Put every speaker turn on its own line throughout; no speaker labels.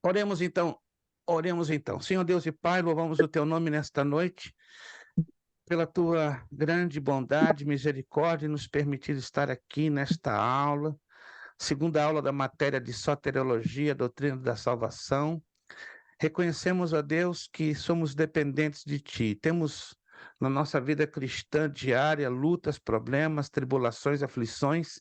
Oremos então, oremos então. Senhor Deus e Pai, louvamos o teu nome nesta noite, pela tua grande bondade, misericórdia, nos permitir estar aqui nesta aula, segunda aula da matéria de soteriologia, doutrina da salvação. Reconhecemos, ó Deus, que somos dependentes de ti. Temos na nossa vida cristã diária lutas, problemas, tribulações, aflições,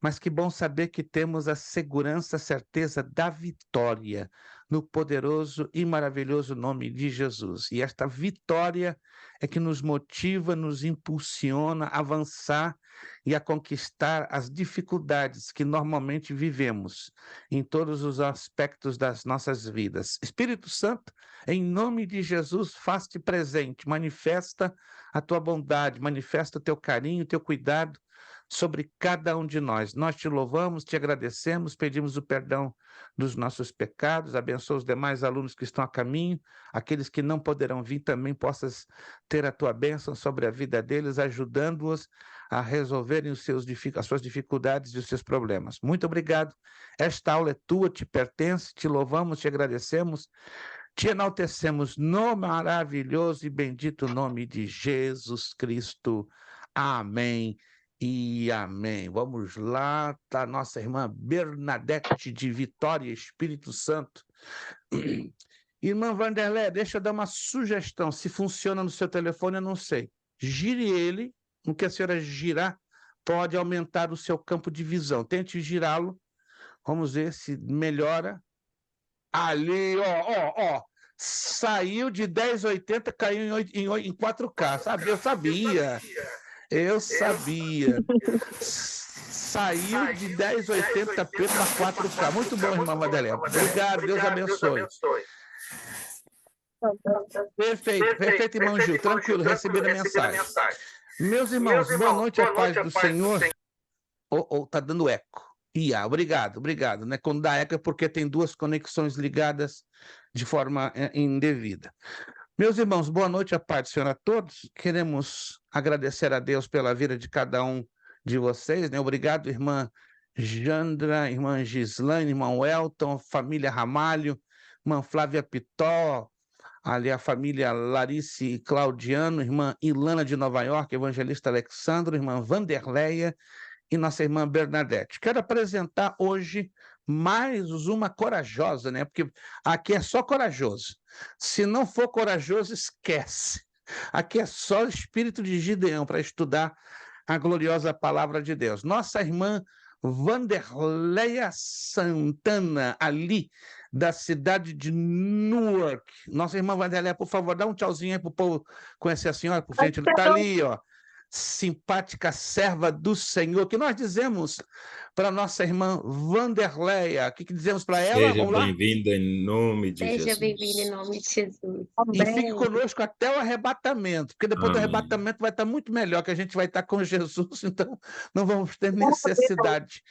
mas que bom saber que temos a segurança, a certeza da vitória no poderoso e maravilhoso nome de Jesus. E esta vitória é que nos motiva, nos impulsiona a avançar e a conquistar as dificuldades que normalmente vivemos em todos os aspectos das nossas vidas. Espírito Santo, em nome de Jesus, faz-te presente, manifesta a tua bondade, manifesta o teu carinho, o teu cuidado sobre cada um de nós. Nós te louvamos, te agradecemos, pedimos o perdão dos nossos pecados, abençoa os demais alunos que estão a caminho, aqueles que não poderão vir também possas ter a tua bênção sobre a vida deles, ajudando-os a resolverem as suas dificuldades e os seus problemas. Muito obrigado. Esta aula é tua, te pertence, te louvamos, te agradecemos, te enaltecemos no maravilhoso e bendito nome de Jesus Cristo. Amém e amém. Vamos lá, tá nossa irmã Bernadette de Vitória, Espírito Santo. Irmã Vanderlé, deixa eu dar uma sugestão. Se funciona no seu telefone, eu não sei. Gire ele, no que a senhora girar, pode aumentar o seu campo de visão. Tente girá-lo, vamos ver se melhora. Ali, ó. Saiu de 1080, caiu em 4K, sabe? Eu sabia. Saiu de 1080p para 4K. Muito bom, irmã Madeleine. Obrigado, Deus abençoe. Perfeito, irmão Gil. Tranquilo, recebi a mensagem. Meus irmãos, boa noite, a paz do Senhor. Tá dando eco. Obrigado. Né? Quando dá eco é porque tem duas conexões ligadas de forma indevida. Meus irmãos, boa noite, a paz do Senhor a todos. Queremos agradecer a Deus pela vida de cada um de vocês, né? Obrigado, irmã Jandra, irmã Gislaine, irmão Elton, família Ramalho, irmã Flávia Pitó, ali a família Larice e Claudiano, irmã Ilana de Nova York, evangelista Alexandro, irmã Vanderleia e nossa irmã Bernadette. Quero apresentar hoje mais uma corajosa, né? Porque aqui é só corajoso. Se não for corajoso, esquece. Aqui é só espírito de Gideão para estudar a gloriosa palavra de Deus. Nossa irmã Vanderleia Santana, ali da cidade de Newark. Nossa irmã Vanderleia, por favor, dá um tchauzinho aí para o povo conhecer a senhora por frente. Está ali, ó. Simpática serva do Senhor, que nós dizemos para nossa irmã Vanderleia. O que dizemos para ela?
Seja bem-vinda em nome de Jesus.
Seja bem-vinda em nome de Jesus.
E fique conosco até o arrebatamento, porque depois do arrebatamento vai estar muito melhor, que a gente vai estar com Jesus, então não vamos ter necessidade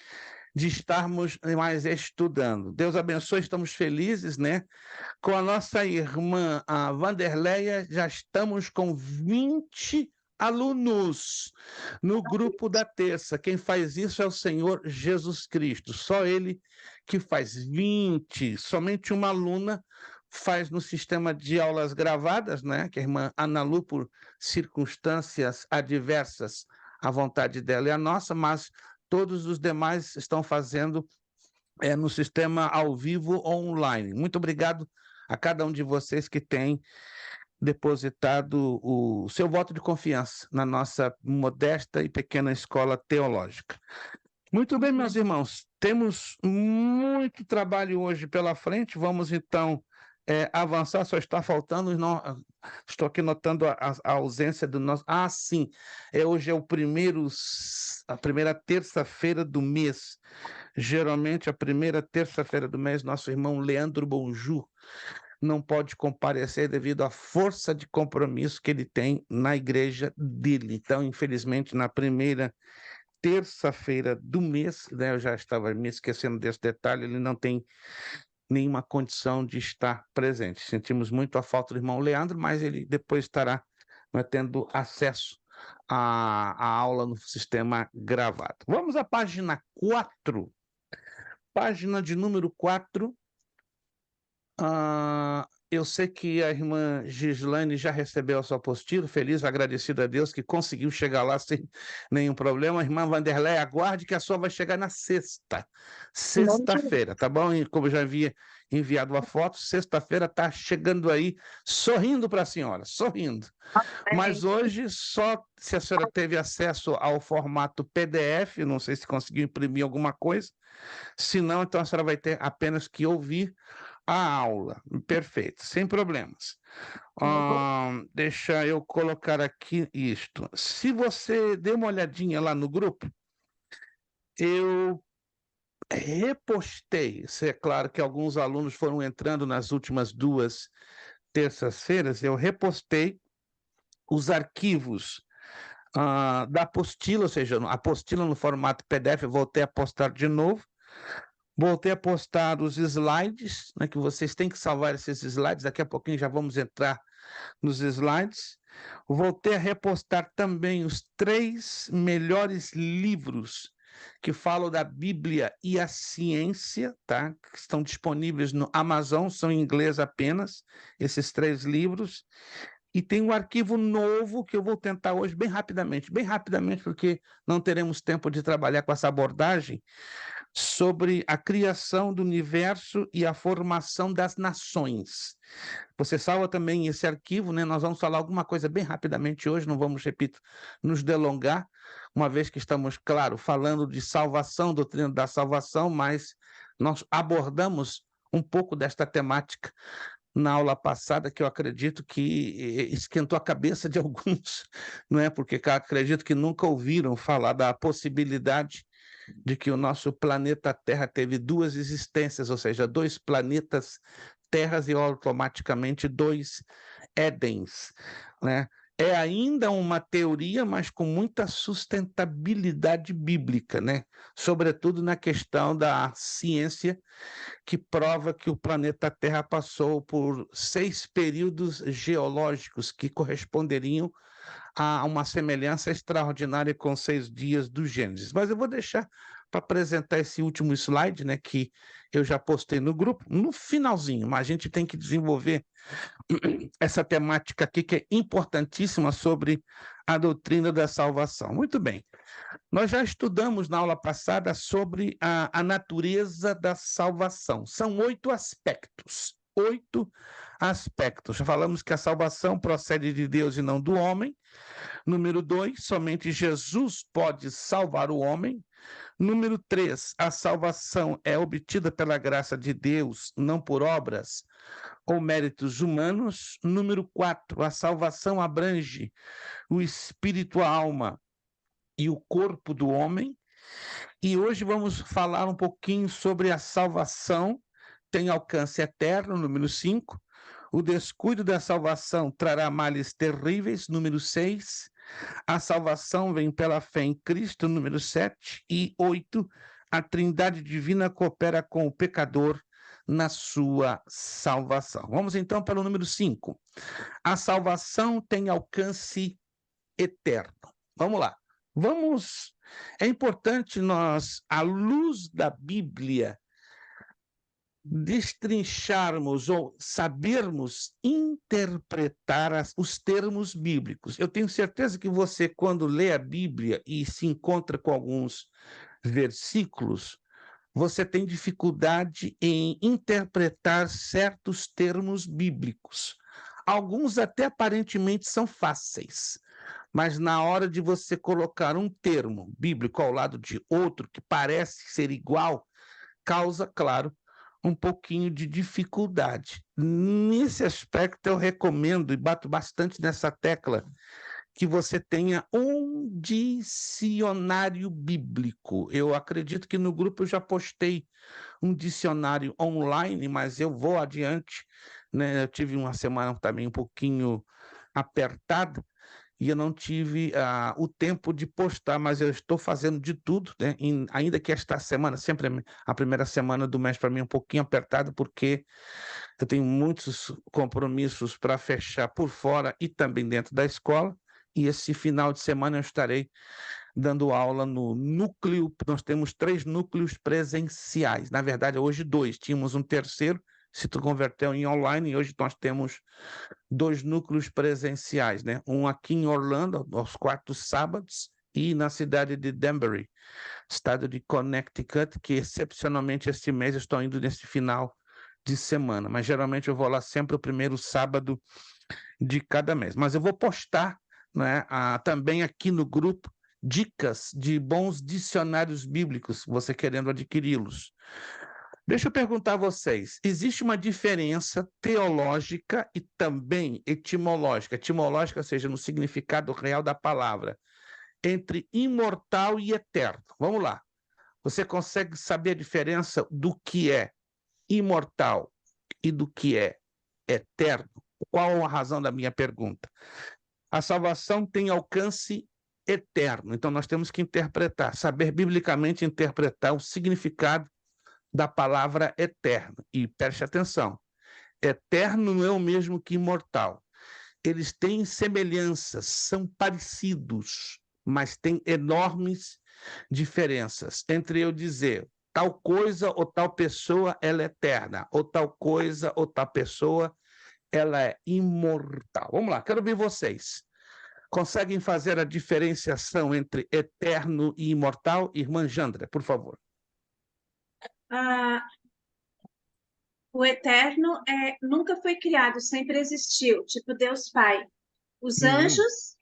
de estarmos mais estudando. Deus abençoe, estamos felizes, né? Com a nossa irmã, a Vanderleia, já estamos com 20 alunos no grupo da terça. Quem faz isso é o Senhor Jesus Cristo. Só Ele que faz 20. Somente uma aluna faz no sistema de aulas gravadas, né? Que a irmã Ana Lu, por circunstâncias adversas, a vontade dela é a nossa, mas todos os demais estão fazendo no sistema ao vivo ou online. Muito obrigado a cada um de vocês que tem depositado o seu voto de confiança na nossa modesta e pequena escola teológica. Muito bem, meus irmãos, temos muito trabalho hoje pela frente, vamos então avançar, só está faltando, estou aqui notando a ausência do nosso... sim, hoje é a primeira terça-feira do mês, geralmente a primeira terça-feira do mês, nosso irmão Leandro Bonjour não pode comparecer devido à força de compromisso que ele tem na igreja dele. Então, infelizmente, na primeira terça-feira do mês, né, eu já estava me esquecendo desse detalhe, ele não tem nenhuma condição de estar presente. Sentimos muito a falta do irmão Leandro, mas ele depois estará tendo acesso à aula no sistema gravado. Vamos à página 4. Página de número 4. Eu sei que a irmã Gislaine já recebeu a sua apostila, feliz, agradecido a Deus que conseguiu chegar lá sem nenhum problema. A irmã Vanderlei, aguarde que a sua vai chegar na sexta-feira, tá bom? E como eu já havia enviado a foto, sexta-feira está chegando aí, sorrindo para a senhora, sorrindo. Mas hoje, só se a senhora teve acesso ao formato PDF, não sei se conseguiu imprimir alguma coisa, se não, então a senhora vai ter apenas que ouvir a aula. Perfeito, sem problemas. Deixa eu colocar aqui isto. Se você der uma olhadinha lá no grupo, eu repostei. É claro que alguns alunos foram entrando nas últimas 2 terças-feiras, eu repostei os arquivos da apostila, ou seja, a apostila no formato PDF, eu voltei a postar de novo. Voltei a postar os slides, né, que vocês têm que salvar esses slides, daqui a pouquinho já vamos entrar nos slides. Voltei a repostar também os 3 melhores livros que falam da Bíblia e a ciência, tá? Que estão disponíveis no Amazon, são em inglês apenas, esses 3 livros. E tem um arquivo novo que eu vou tentar hoje bem rapidamente, porque não teremos tempo de trabalhar com essa abordagem, sobre a criação do universo e a formação das nações. Você salva também esse arquivo, né? Nós vamos falar alguma coisa bem rapidamente hoje, não vamos, repito, nos delongar, uma vez que estamos, claro, falando de salvação, doutrina da salvação, mas nós abordamos um pouco desta temática na aula passada, que eu acredito que esquentou a cabeça de alguns, não é? Porque acredito que nunca ouviram falar da possibilidade de que o nosso planeta Terra teve 2 existências, ou seja, 2 planetas Terras e automaticamente 2 Édens, né? É ainda uma teoria, mas com muita sustentabilidade bíblica, né? Sobretudo na questão da ciência, que prova que o planeta Terra passou por 6 períodos geológicos que corresponderiam a uma semelhança extraordinária com 6 dias do Gênesis. Mas eu vou deixar para apresentar esse último slide, né, que eu já postei no grupo, no finalzinho, mas a gente tem que desenvolver essa temática aqui que é importantíssima sobre a doutrina da salvação. Muito bem, nós já estudamos na aula passada sobre a natureza da salvação. São 8 aspectos. 8 aspectos. Já falamos que a salvação procede de Deus e não do homem. Número 2, somente Jesus pode salvar o homem. Número 3, a salvação é obtida pela graça de Deus, não por obras ou méritos humanos. Número 4, a salvação abrange o espírito, a alma e o corpo do homem. E hoje vamos falar um pouquinho sobre a salvação, tem alcance eterno, número 5. O descuido da salvação trará males terríveis, número 6. A salvação vem pela fé em Cristo, número 7. E 8, a Trindade Divina coopera com o pecador na sua salvação. Vamos então para o número 5. A salvação tem alcance eterno. Vamos lá. É importante nós, à luz da Bíblia, destrincharmos ou sabermos interpretar os termos bíblicos. Eu tenho certeza que você, quando lê a Bíblia e se encontra com alguns versículos, você tem dificuldade em interpretar certos termos bíblicos. Alguns até aparentemente são fáceis, mas na hora de você colocar um termo bíblico ao lado de outro que parece ser igual, causa, claro, um pouquinho de dificuldade. Nesse aspecto, eu recomendo e bato bastante nessa tecla que você tenha um dicionário bíblico. Eu acredito que no grupo eu já postei um dicionário online, mas eu vou adiante, né? Eu tive uma semana também um pouquinho apertada, e eu não tive o tempo de postar, mas eu estou fazendo de tudo, né? Ainda que esta semana, sempre a primeira semana do mês para mim é um pouquinho apertada, porque eu tenho muitos compromissos para fechar por fora e também dentro da escola, e esse final de semana eu estarei dando aula no núcleo. Nós temos 3 núcleos presenciais, na verdade hoje 2, tínhamos um terceiro, se tu converteu em online, e hoje nós temos 2 núcleos presenciais, né? Um aqui em Orlando, aos 4 sábados, e na cidade de Danbury, estado de Connecticut, que excepcionalmente este mês eu estou indo nesse final de semana, mas geralmente eu vou lá sempre o primeiro sábado de cada mês. Mas eu vou postar, né, também aqui no grupo dicas de bons dicionários bíblicos, você querendo adquiri-los. Deixa eu perguntar a vocês, existe uma diferença teológica e também etimológica, ou seja, no significado real da palavra, entre imortal e eterno? Vamos lá. Você consegue saber a diferença do que é imortal e do que é eterno? Qual a razão da minha pergunta? A salvação tem alcance eterno, então nós temos que interpretar, saber biblicamente interpretar o significado da palavra eterno. E preste atenção, eterno não é o mesmo que imortal. Eles têm semelhanças, são parecidos, mas têm enormes diferenças entre eu dizer tal coisa ou tal pessoa ela é eterna, ou tal coisa ou tal pessoa ela é imortal. Vamos lá, quero ver vocês. Conseguem fazer a diferenciação entre eterno e imortal? Irmã Jandra, por favor.
Ah, o eterno nunca foi criado, sempre existiu, tipo Deus Pai. Os anjos,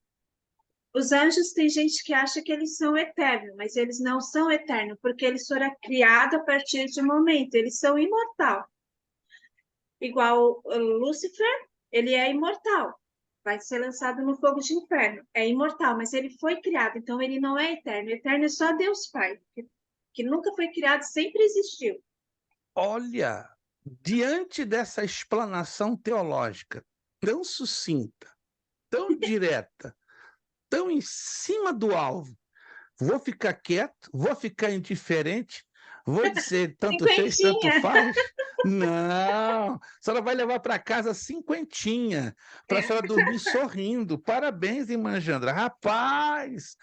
os anjos tem gente que acha que eles são eternos, mas eles não são eternos, porque eles foram criados a partir de um momento, eles são imortal. Igual Lúcifer, ele é imortal, vai ser lançado no fogo de inferno, é imortal, mas ele foi criado, então ele não é eterno. Eterno é só Deus Pai, que nunca foi criado, sempre existiu.
Olha, diante dessa explanação teológica tão sucinta, tão direta, tão em cima do alvo, vou ficar quieto, vou ficar indiferente, vou dizer tanto fez, tanto faz? Não, a senhora vai levar para casa 50, para a senhora dormir sorrindo. Parabéns, irmã Jandra. Rapaz,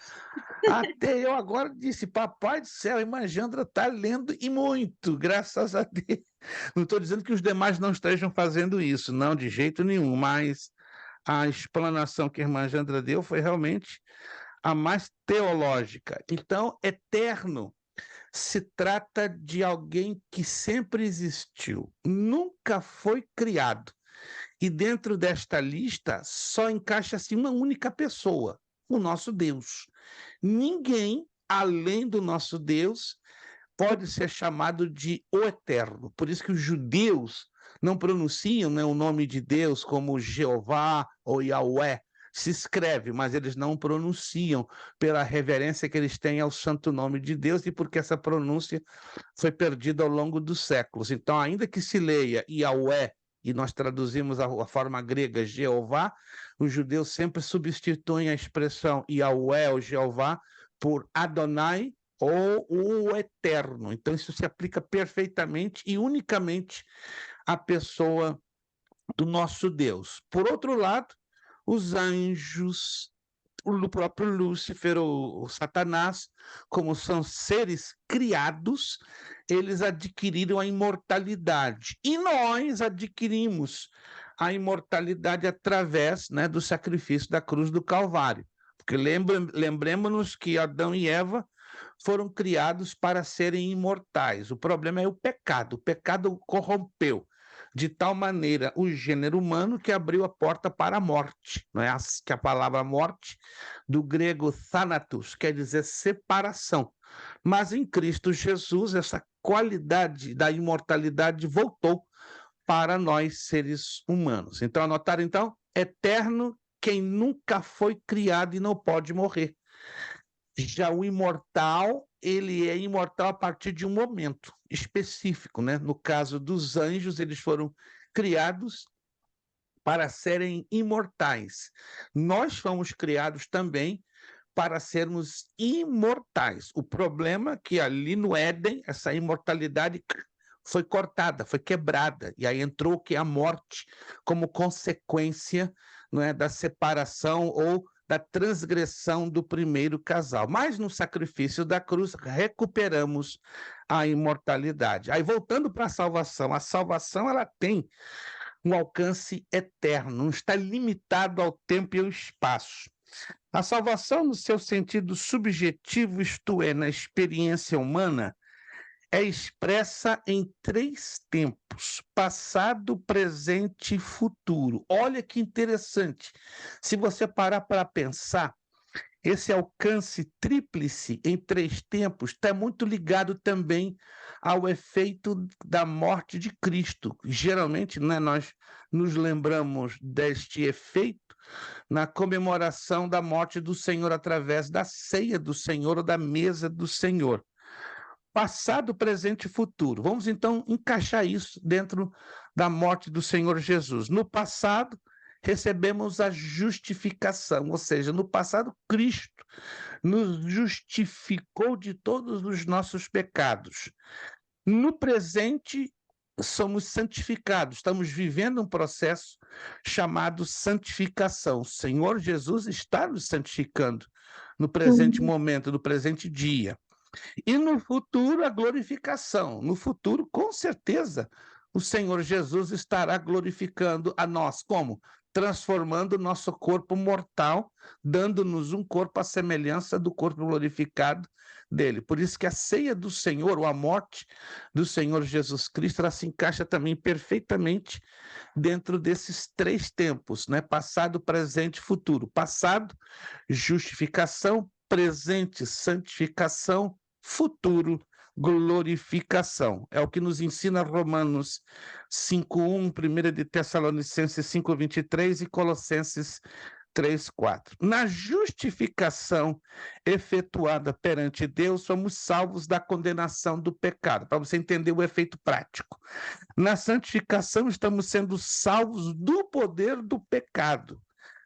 até eu agora disse, papai do céu, a irmã Jandra está lendo e muito, graças a Deus. Não estou dizendo que os demais não estejam fazendo isso, não, de jeito nenhum, mas a explanação que a irmã Jandra deu foi realmente a mais teológica. Então, eterno se trata de alguém que sempre existiu, nunca foi criado. E dentro desta lista só encaixa-se uma única pessoa, o nosso Deus. Ninguém, além do nosso Deus, pode ser chamado de o Eterno. Por isso que os judeus não pronunciam, né, o nome de Deus como Jeová ou Yahweh. Se escreve, mas eles não pronunciam pela reverência que eles têm ao santo nome de Deus e porque essa pronúncia foi perdida ao longo dos séculos. Então, ainda que se leia Yahweh, e nós traduzimos a forma grega Jeová, os judeus sempre substituem a expressão Yahweh ou Jeová por Adonai ou o Eterno. Então, isso se aplica perfeitamente e unicamente à pessoa do nosso Deus. Por outro lado, os anjos, o próprio Lúcifer, o Satanás, como são seres criados, eles adquiriram a imortalidade. E nós adquirimos a imortalidade através, né, do sacrifício da cruz do Calvário. Porque lembremos-nos que Adão e Eva foram criados para serem imortais. O problema é o pecado corrompeu de tal maneira o gênero humano que abriu a porta para a morte, não é? Que a palavra morte, do grego thanatos, quer dizer separação. Mas em Cristo Jesus, essa qualidade da imortalidade voltou para nós, seres humanos. Então, anotaram, então? Eterno, quem nunca foi criado e não pode morrer. Já o imortal, ele é imortal a partir de um momento específico, né? No caso dos anjos, eles foram criados para serem imortais. Nós fomos criados também para sermos imortais. O problema é que ali no Éden, essa imortalidade foi cortada, foi quebrada, e aí entrou o que? A morte, como consequência, não é, da separação ou da transgressão do primeiro casal. Mas no sacrifício da cruz recuperamos a imortalidade. Aí voltando para a salvação ela tem um alcance eterno, não está limitado ao tempo e ao espaço. A salvação, no seu sentido subjetivo, isto é, na experiência humana, é expressa em 3 tempos: passado, presente e futuro. Olha que interessante. Se você parar para pensar, esse alcance tríplice em 3 tempos está muito ligado também ao efeito da morte de Cristo. Geralmente, né, nós nos lembramos deste efeito na comemoração da morte do Senhor através da ceia do Senhor ou da mesa do Senhor. Passado, presente e futuro. Vamos então encaixar isso dentro da morte do Senhor Jesus. No passado, recebemos a justificação, ou seja, no passado, Cristo nos justificou de todos os nossos pecados. No presente, somos santificados, estamos vivendo um processo chamado santificação. O Senhor Jesus está nos santificando no presente momento, no presente dia. E no futuro, a glorificação. No futuro, com certeza, o Senhor Jesus estará glorificando a nós. Como? Transformando o nosso corpo mortal, dando-nos um corpo à semelhança do corpo glorificado dele. Por isso que a ceia do Senhor, ou a morte do Senhor Jesus Cristo, ela se encaixa também perfeitamente dentro desses 3 tempos, né? Passado, presente e futuro. Passado, justificação; presente, santificação; futuro, glorificação. É o que nos ensina Romanos 5:1, 1 de Tessalonicenses 5:23 e Colossenses 3:4. Na justificação efetuada perante Deus, somos salvos da condenação do pecado, para você entender o efeito prático. Na santificação, estamos sendo salvos do poder do pecado.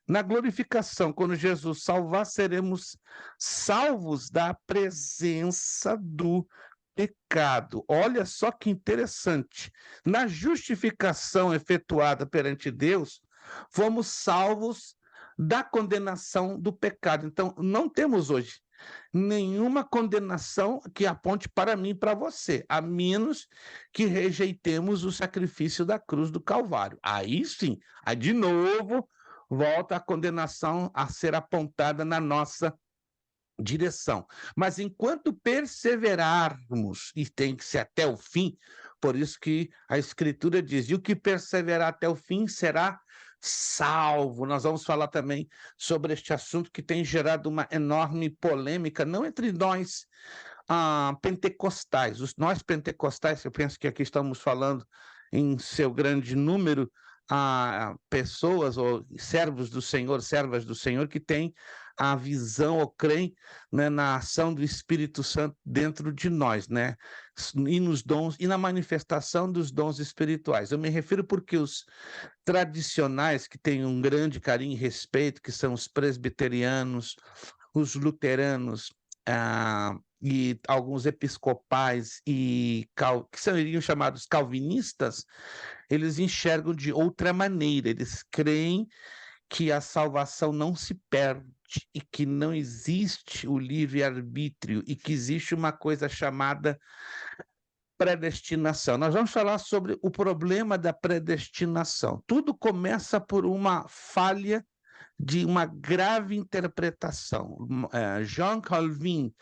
Na glorificação, quando Jesus salvar, seremos salvos da presença do pecado. Olha só que interessante. Na justificação efetuada perante Deus, fomos salvos da condenação do pecado. Então, não temos hoje nenhuma condenação que aponte para mim e para você, a menos que rejeitemos o sacrifício da cruz do Calvário. Aí sim, aí de novo volta a condenação a ser apontada na nossa direção. Mas enquanto perseverarmos, e tem que ser até o fim, por isso que a Escritura diz: e o que perseverar até o fim será salvo. Nós vamos falar também sobre este assunto que tem gerado uma enorme polêmica, não entre nós pentecostais. Nós pentecostais, eu penso que aqui estamos falando em seu grande número, pessoas ou servos do Senhor, servas do Senhor, que têm a visão ou creem, né, na ação do Espírito Santo dentro de nós, né, e nos dons e na manifestação dos dons espirituais. Eu me refiro porque os tradicionais, que têm um grande carinho e respeito, que são os presbiterianos, os luteranos, e alguns episcopais que seriam chamados calvinistas, eles enxergam de outra maneira. Eles creem que a salvação não se perde e que não existe o livre-arbítrio e que existe uma coisa chamada predestinação. Nós vamos falar sobre o problema da predestinação. Tudo começa por uma falha de uma grave interpretação. Jean Calvin,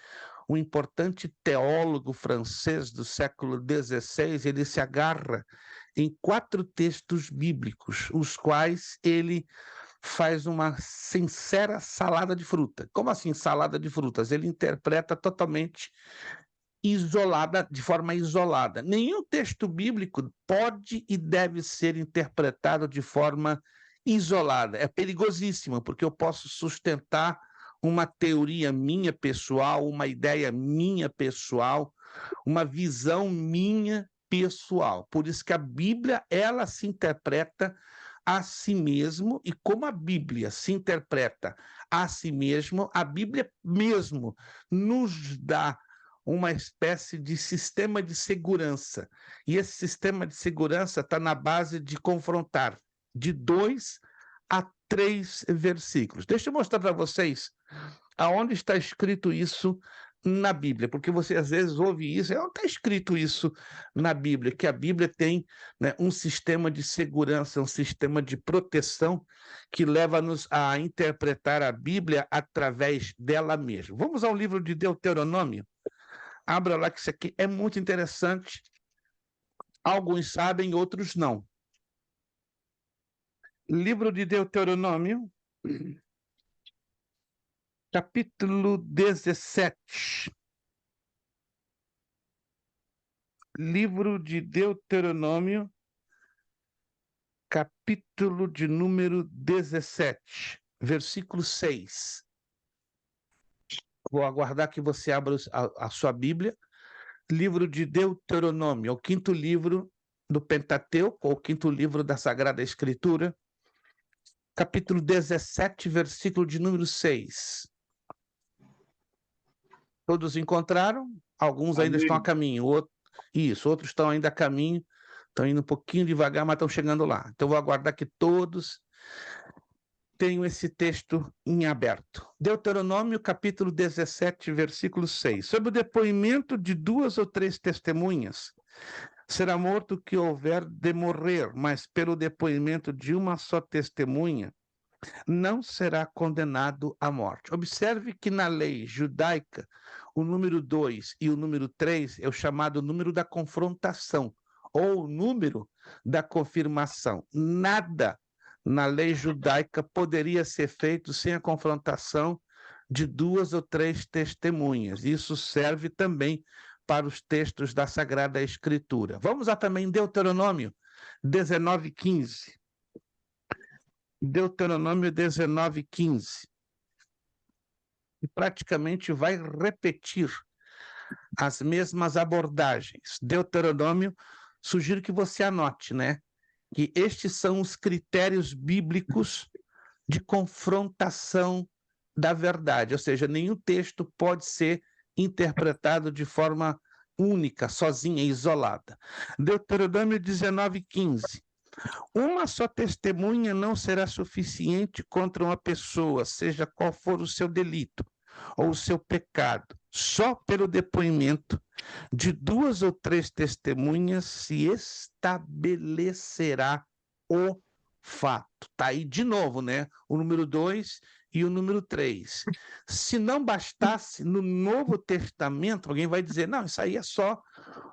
um importante teólogo francês do século XVI, ele se agarra em 4 textos bíblicos, os quais ele faz uma sincera salada de fruta. Como assim salada de frutas? Ele interpreta totalmente isolada, de forma isolada. Nenhum texto bíblico pode e deve ser interpretado de forma isolada. É perigosíssimo, porque eu posso sustentar uma teoria minha pessoal, uma ideia minha pessoal, uma visão minha pessoal. Por isso que a Bíblia, ela se interpreta a si mesmo, e como a Bíblia se interpreta a si mesmo, a Bíblia mesmo nos dá uma espécie de sistema de segurança. E esse sistema de segurança está na base de confrontar de 2 a 3 versículos. Deixa eu mostrar para vocês aonde está escrito isso na Bíblia, porque você às vezes ouve isso, onde está escrito isso na Bíblia, que a Bíblia tem, né, um sistema de segurança, um sistema de proteção que leva-nos a interpretar a Bíblia através dela mesma. Vamos ao livro de Deuteronômio. Abra lá, que isso aqui é muito interessante. Alguns sabem, outros não. Livro de Deuteronômio, capítulo 17. Livro de Deuteronômio, capítulo de número 17, versículo 6. Vou aguardar que você abra a sua Bíblia. Livro de Deuteronômio, é o 5º livro do Pentateuco, ou 5º livro da Sagrada Escritura. Capítulo 17, versículo de número 6. Todos encontraram? Alguns ainda estão a caminho. Outros estão ainda a caminho. Estão indo um pouquinho devagar, mas estão chegando lá. Então, vou aguardar que todos tenham esse texto em aberto. Deuteronômio, capítulo 17, versículo 6. Sobre o depoimento de 2 ou 3 testemunhas, será morto o que houver de morrer, mas pelo depoimento de uma só testemunha, não será condenado à morte. Observe que na lei judaica, o número 2 e o número 3 é o chamado número da confrontação, ou o número da confirmação. Nada na lei judaica poderia ser feito sem a confrontação de 2 ou 3 testemunhas. Isso serve também para os textos da Sagrada Escritura. Vamos lá também Deuteronômio 19:15. Deuteronômio 19:15. E praticamente vai repetir as mesmas abordagens. Deuteronômio, sugiro que você anote, né? Que estes são os critérios bíblicos de confrontação da verdade, ou seja, nenhum texto pode ser interpretado de forma única, sozinha, isolada. Deuteronômio 19:15. Uma só testemunha não será suficiente contra uma pessoa, seja qual for o seu delito ou o seu pecado. Só pelo depoimento de 2 ou 3 testemunhas se estabelecerá o fato. Está aí de novo, né? O número 2 e o número 3. Se não bastasse, no Novo Testamento, alguém vai dizer, não, isso aí é só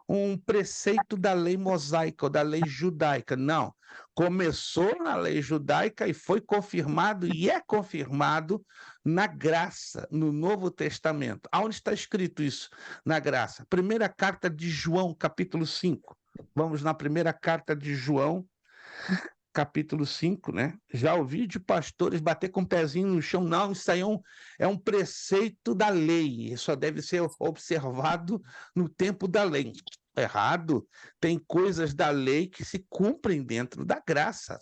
um preceito da lei mosaica ou da lei judaica. Não. Começou na lei judaica e foi confirmado e é confirmado na graça, no Novo Testamento. Aonde está escrito isso? Na graça. Primeira carta de João, capítulo 5. Vamos na primeira carta de João, capítulo 5, né? Já ouvi de pastores bater com o pezinho no chão. Não, isso aí é um preceito da lei. Isso só deve ser observado no tempo da lei. Errado. Tem coisas da lei que se cumprem dentro da graça.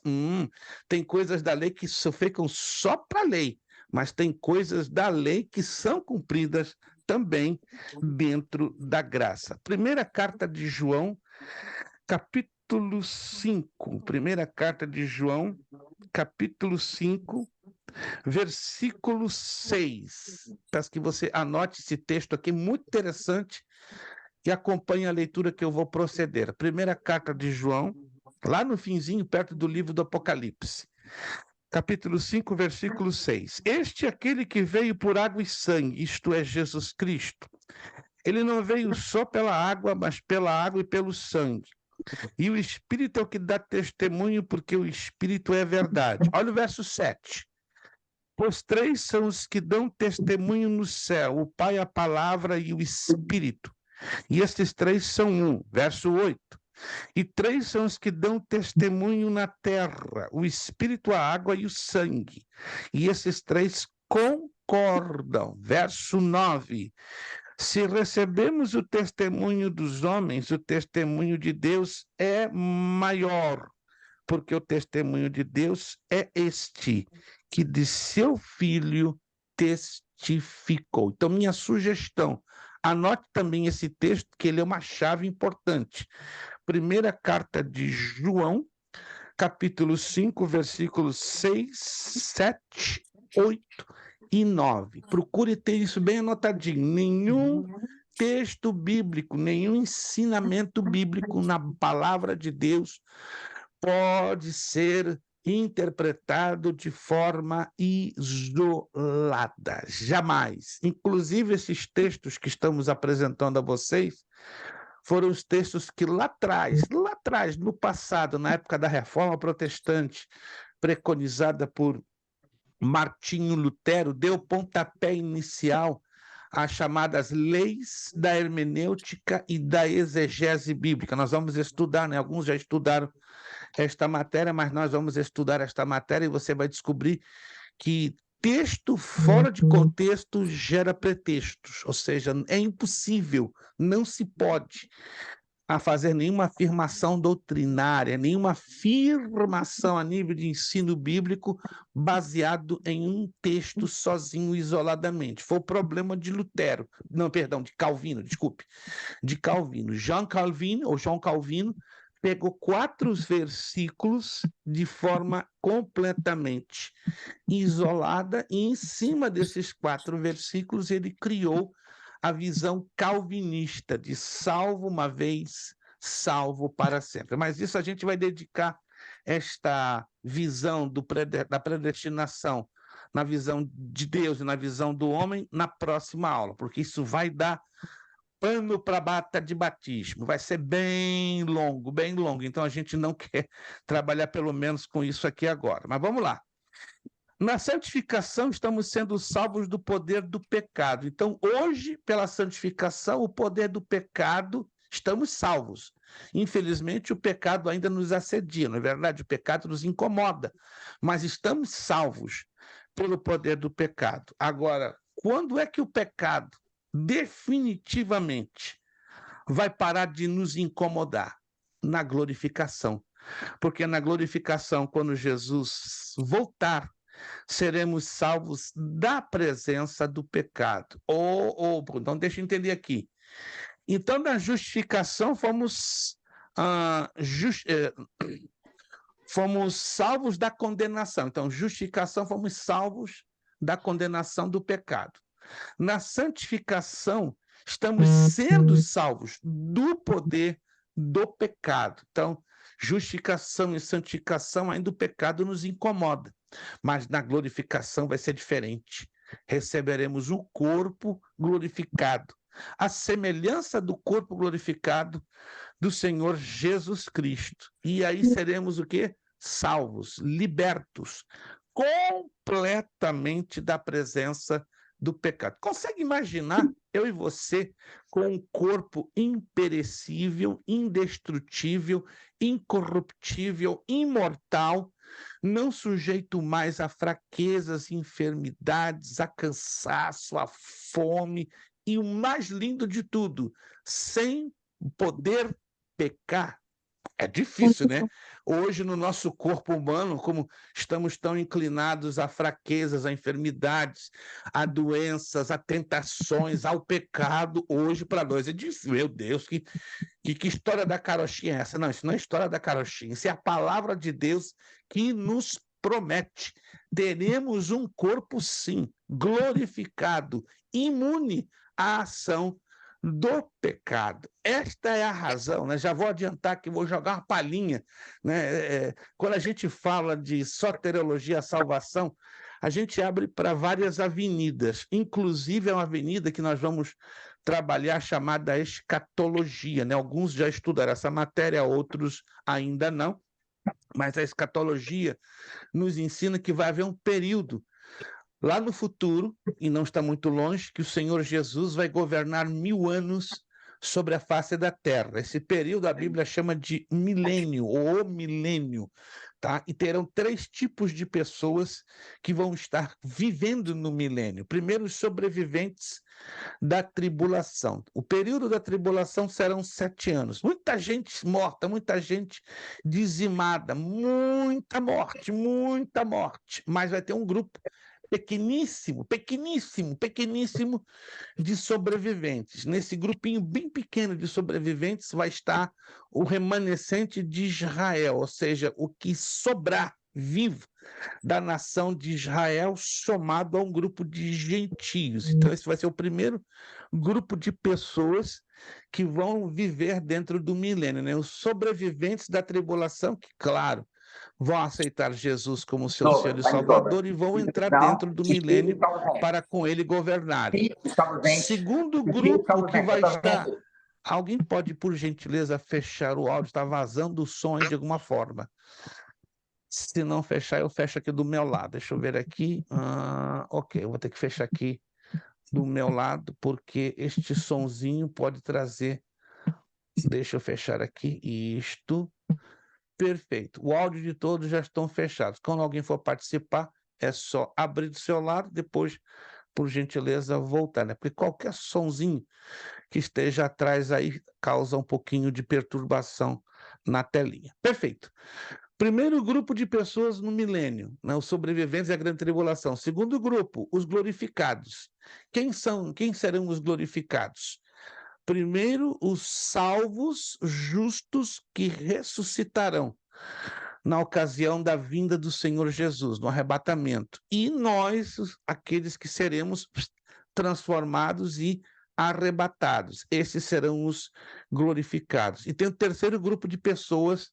Tem coisas da lei que ficam só para a lei, mas tem coisas da lei que são cumpridas também dentro da graça. Primeira carta de João, capítulo 5. Primeira carta de João, capítulo 5, versículo 6. Peço que você anote esse texto aqui, muito interessante, e acompanhe a leitura que eu vou proceder. Primeira carta de João, lá no finzinho, perto do livro do Apocalipse. Capítulo 5, versículo 6. Este é aquele que veio por água e sangue, isto é, Jesus Cristo. Ele não veio só pela água, mas pela água e pelo sangue. E o Espírito é o que dá testemunho, porque o Espírito é verdade. Olha o verso 7. Pois 3 são os que dão testemunho no céu, o Pai, a Palavra e o Espírito. E estes 3 são um. Verso 8. E 3 são os que dão testemunho na terra, o Espírito, a água e o sangue. E esses 3 concordam. Verso 9. Se recebemos o testemunho dos homens, o testemunho de Deus é maior, porque o testemunho de Deus é este, que de seu Filho testificou. Então, minha sugestão, anote também esse texto, que ele é uma chave importante. Primeira carta de João, capítulo 5, versículos 6, 7, 8 e 9. Procure ter isso bem anotadinho. Nenhum texto bíblico, nenhum ensinamento bíblico na palavra de Deus pode ser interpretado de forma isolada, jamais. Inclusive, esses textos que estamos apresentando a vocês foram os textos que lá atrás, no passado, na época da Reforma Protestante, preconizada por Martinho Lutero, deu pontapé inicial às chamadas leis da hermenêutica e da exegese bíblica. Nós vamos estudar, né? Alguns já estudaram esta matéria, mas nós vamos estudar esta matéria e você vai descobrir que texto fora de contexto gera pretextos, ou seja, é impossível, não se pode a fazer nenhuma afirmação doutrinária, nenhuma afirmação a nível de ensino bíblico baseado em um texto sozinho, isoladamente. Foi o problema de Lutero, não, perdão, de Calvino, desculpe, de Calvino. João Calvino, pegou 4 versículos de forma completamente isolada e em cima desses 4 versículos ele criou a visão calvinista de salvo uma vez, salvo para sempre. Mas isso a gente vai dedicar esta visão da predestinação na visão de Deus e na visão do homem na próxima aula, porque isso vai dar pano para bata de batismo, vai ser bem longo, então a gente não quer trabalhar pelo menos com isso aqui agora. Mas vamos lá. Na santificação, estamos sendo salvos do poder do pecado. Então, hoje, pela santificação, o poder do pecado, estamos salvos. Infelizmente, o pecado ainda nos assedia, não é verdade? O pecado nos incomoda, mas estamos salvos pelo poder do pecado. Agora, quando é que o pecado definitivamente vai parar de nos incomodar? Na glorificação. Porque na glorificação, quando Jesus voltar, seremos salvos da presença do pecado. Então, deixa eu entender aqui. Então, na justificação, fomos salvos da condenação. Então, justificação, fomos salvos da condenação do pecado. Na santificação, estamos sendo salvos do poder do pecado. Então, justificação e santificação, ainda o pecado nos incomoda. Mas na glorificação vai ser diferente. Receberemos um corpo glorificado, a semelhança do corpo glorificado do Senhor Jesus Cristo. E aí seremos o quê? Salvos, libertos, completamente da presença do pecado. Consegue imaginar eu e você com um corpo imperecível, indestrutível, incorruptível, imortal, não sujeito mais a fraquezas, enfermidades, a cansaço, a fome e o mais lindo de tudo, sem poder pecar? É difícil, né? Hoje, no nosso corpo humano, como estamos tão inclinados a fraquezas, a enfermidades, a doenças, a tentações, ao pecado, hoje para nós é difícil. Meu Deus, que história da carochinha é essa? Não, isso não é história da carochinha, isso é a palavra de Deus que nos promete. Teremos um corpo, sim, glorificado, imune à ação do pecado. Esta é a razão, né? Já vou adiantar que vou jogar uma palhinha, né? Quando a gente fala de soteriologia, salvação, a gente abre para várias avenidas, inclusive é uma avenida que nós vamos trabalhar chamada escatologia, né? Alguns já estudaram essa matéria, outros ainda não, mas a escatologia nos ensina que vai haver um período lá no futuro, e não está muito longe, que o Senhor Jesus vai governar 1000 anos sobre a face da terra. Esse período a Bíblia chama de milênio, ou o milênio, tá? E terão 3 tipos de pessoas que vão estar vivendo no milênio. Primeiro, os sobreviventes da tribulação. O período da tribulação serão 7 anos. Muita gente morta, muita gente dizimada, muita morte, mas vai ter um grupo pequeníssimo, pequeníssimo, pequeníssimo de sobreviventes. Nesse grupinho bem pequeno de sobreviventes vai estar o remanescente de Israel, ou seja, o que sobrar vivo da nação de Israel somado a um grupo de gentios. Então, esse vai ser o primeiro grupo de pessoas que vão viver dentro do milênio, né? Os sobreviventes da tribulação, que, claro, vão aceitar Jesus como seu Senhor e Salvador e vão entrar dentro do milênio para com ele governarem. Segundo grupo que vai estar... Alguém pode, por gentileza, fechar o áudio? Está vazando o som aí de alguma forma. Se não fechar, eu fecho aqui do meu lado. Deixa eu ver aqui. Ok, eu vou ter que fechar aqui do meu lado, porque este sonzinho pode trazer... Deixa eu fechar aqui. Isto. Perfeito. O áudio de todos já estão fechados. Quando alguém for participar, é só abrir do seu lado, depois, por gentileza, voltar, né? Porque qualquer sonzinho que esteja atrás aí causa um pouquinho de perturbação na telinha. Perfeito. Primeiro grupo de pessoas no milênio, né? Os sobreviventes à grande tribulação. Segundo grupo, os glorificados. Quem serão os glorificados? Primeiro, os salvos justos que ressuscitarão na ocasião da vinda do Senhor Jesus, no arrebatamento. E nós, aqueles que seremos transformados e arrebatados. Esses serão os glorificados. E tem o terceiro grupo de pessoas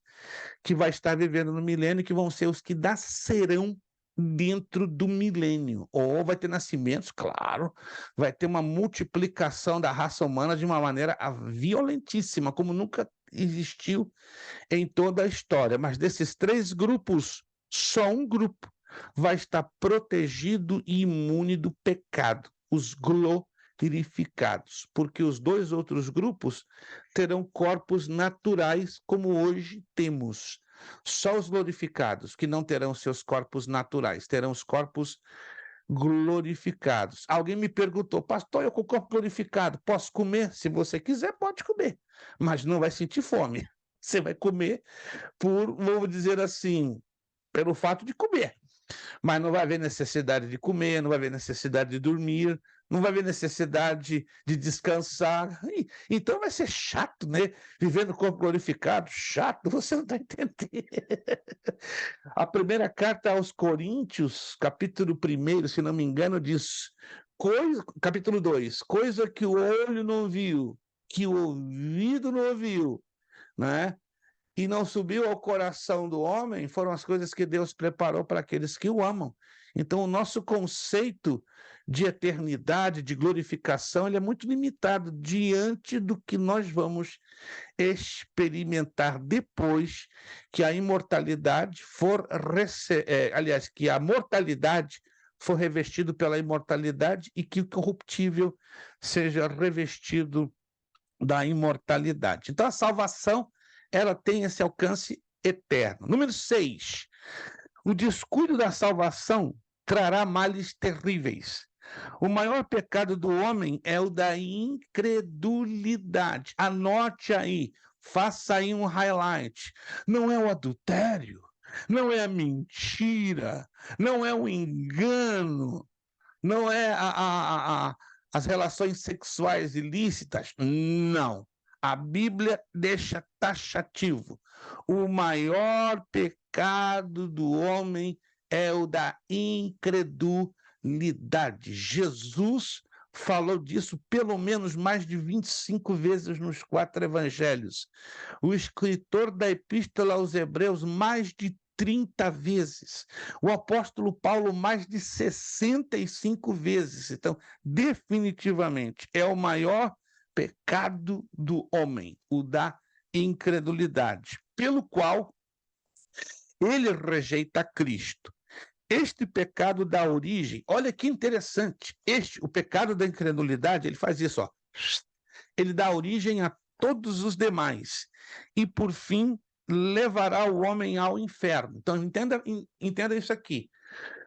que vai estar vivendo no milênio, que vão ser os que nascerão dentro do milênio. Ou vai ter nascimentos, claro, vai ter uma multiplicação da raça humana de uma maneira violentíssima, como nunca existiu em toda a história. Mas desses três grupos, só um grupo vai estar protegido e imune do pecado, os glorificados, porque os dois outros grupos terão corpos naturais como hoje temos. Só os glorificados que não terão seus corpos naturais, terão os corpos glorificados. Alguém me perguntou, pastor, eu com o corpo glorificado, posso comer? Se você quiser, pode comer, mas não vai sentir fome. Você vai comer vou dizer assim, pelo fato de comer. Mas não vai haver necessidade de comer, não vai haver necessidade de dormir, não vai haver necessidade de descansar. Então vai ser chato, né? Viver no corpo glorificado, chato, você não está entendendo. A primeira carta aos Coríntios, capítulo 1, se não me engano, diz, capítulo 2, coisa que o olho não viu, que o ouvido não ouviu, né? E não subiu ao coração do homem, foram as coisas que Deus preparou para aqueles que o amam. Então, o nosso conceito de eternidade, de glorificação, ele é muito limitado diante do que nós vamos experimentar depois que a imortalidade que a mortalidade for revestido pela imortalidade e que o corruptível seja revestido da imortalidade. Então, a salvação ela tem esse alcance eterno. Número 6, o descuido da salvação trará males terríveis. O maior pecado do homem é o da incredulidade. Anote aí, faça aí um highlight. Não é o adultério, não é a mentira, não é o engano, não é as relações sexuais ilícitas, não. A Bíblia deixa taxativo. O maior pecado do homem é o da incredulidade. Jesus falou disso pelo menos mais de 25 vezes nos 4 evangelhos. O escritor da Epístola aos Hebreus, mais de 30 vezes. O apóstolo Paulo, mais de 65 vezes. Então, definitivamente, é o maior pecado do homem, o da incredulidade, pelo qual ele rejeita Cristo. Este pecado dá origem, olha que interessante, o pecado da incredulidade, ele faz isso, ó, ele dá origem a todos os demais, e por fim levará o homem ao inferno. Então entenda isso aqui.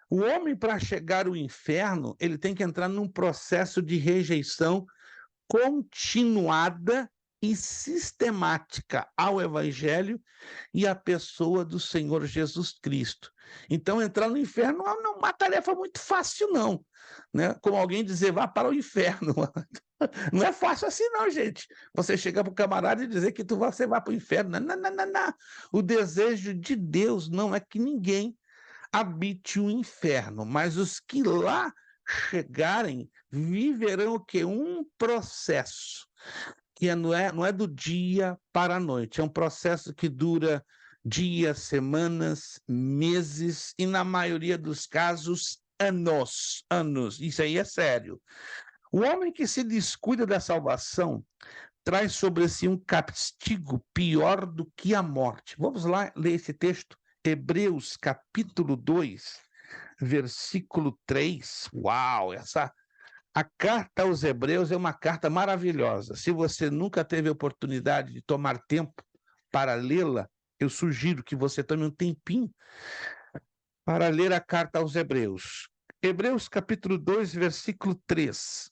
O homem, para chegar ao inferno, ele tem que entrar num processo de rejeição continuada e sistemática ao Evangelho e à pessoa do Senhor Jesus Cristo. Então, entrar no inferno não é uma tarefa muito fácil, não. Né? Como alguém dizer, vá para o inferno. Não é fácil assim, não, gente. Você chegar para o camarada e dizer que você vai para o inferno. Não, não, não, não. O desejo de Deus não é que ninguém habite o inferno, mas os que lá chegarem viverão o quê? Um processo que não é do dia para a noite, é um processo que dura dias, semanas, meses e, na maioria dos casos, anos. Isso aí é sério. O homem que se descuida da salvação traz sobre si um castigo pior do que a morte. Vamos lá ler esse texto, Hebreus capítulo 2, versículo 3. Uau, a carta aos Hebreus é uma carta maravilhosa. Se você nunca teve a oportunidade de tomar tempo para lê-la, eu sugiro que você tome um tempinho para ler a carta aos Hebreus. Hebreus capítulo 2, versículo 3.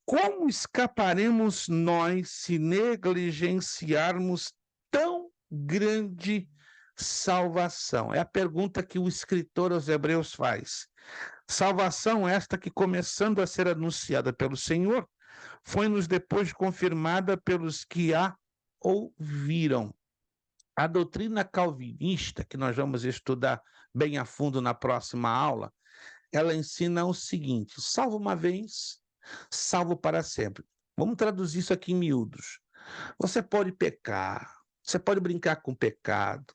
Como escaparemos nós se negligenciarmos tão grande salvação? É a pergunta que o escritor aos Hebreus faz. Salvação esta que, começando a ser anunciada pelo Senhor, foi-nos depois confirmada pelos que a ouviram. A doutrina calvinista, que nós vamos estudar bem a fundo na próxima aula, ela ensina o seguinte: salvo uma vez, salvo para sempre. Vamos traduzir isso aqui em miúdos. Você pode pecar, você pode brincar com o pecado,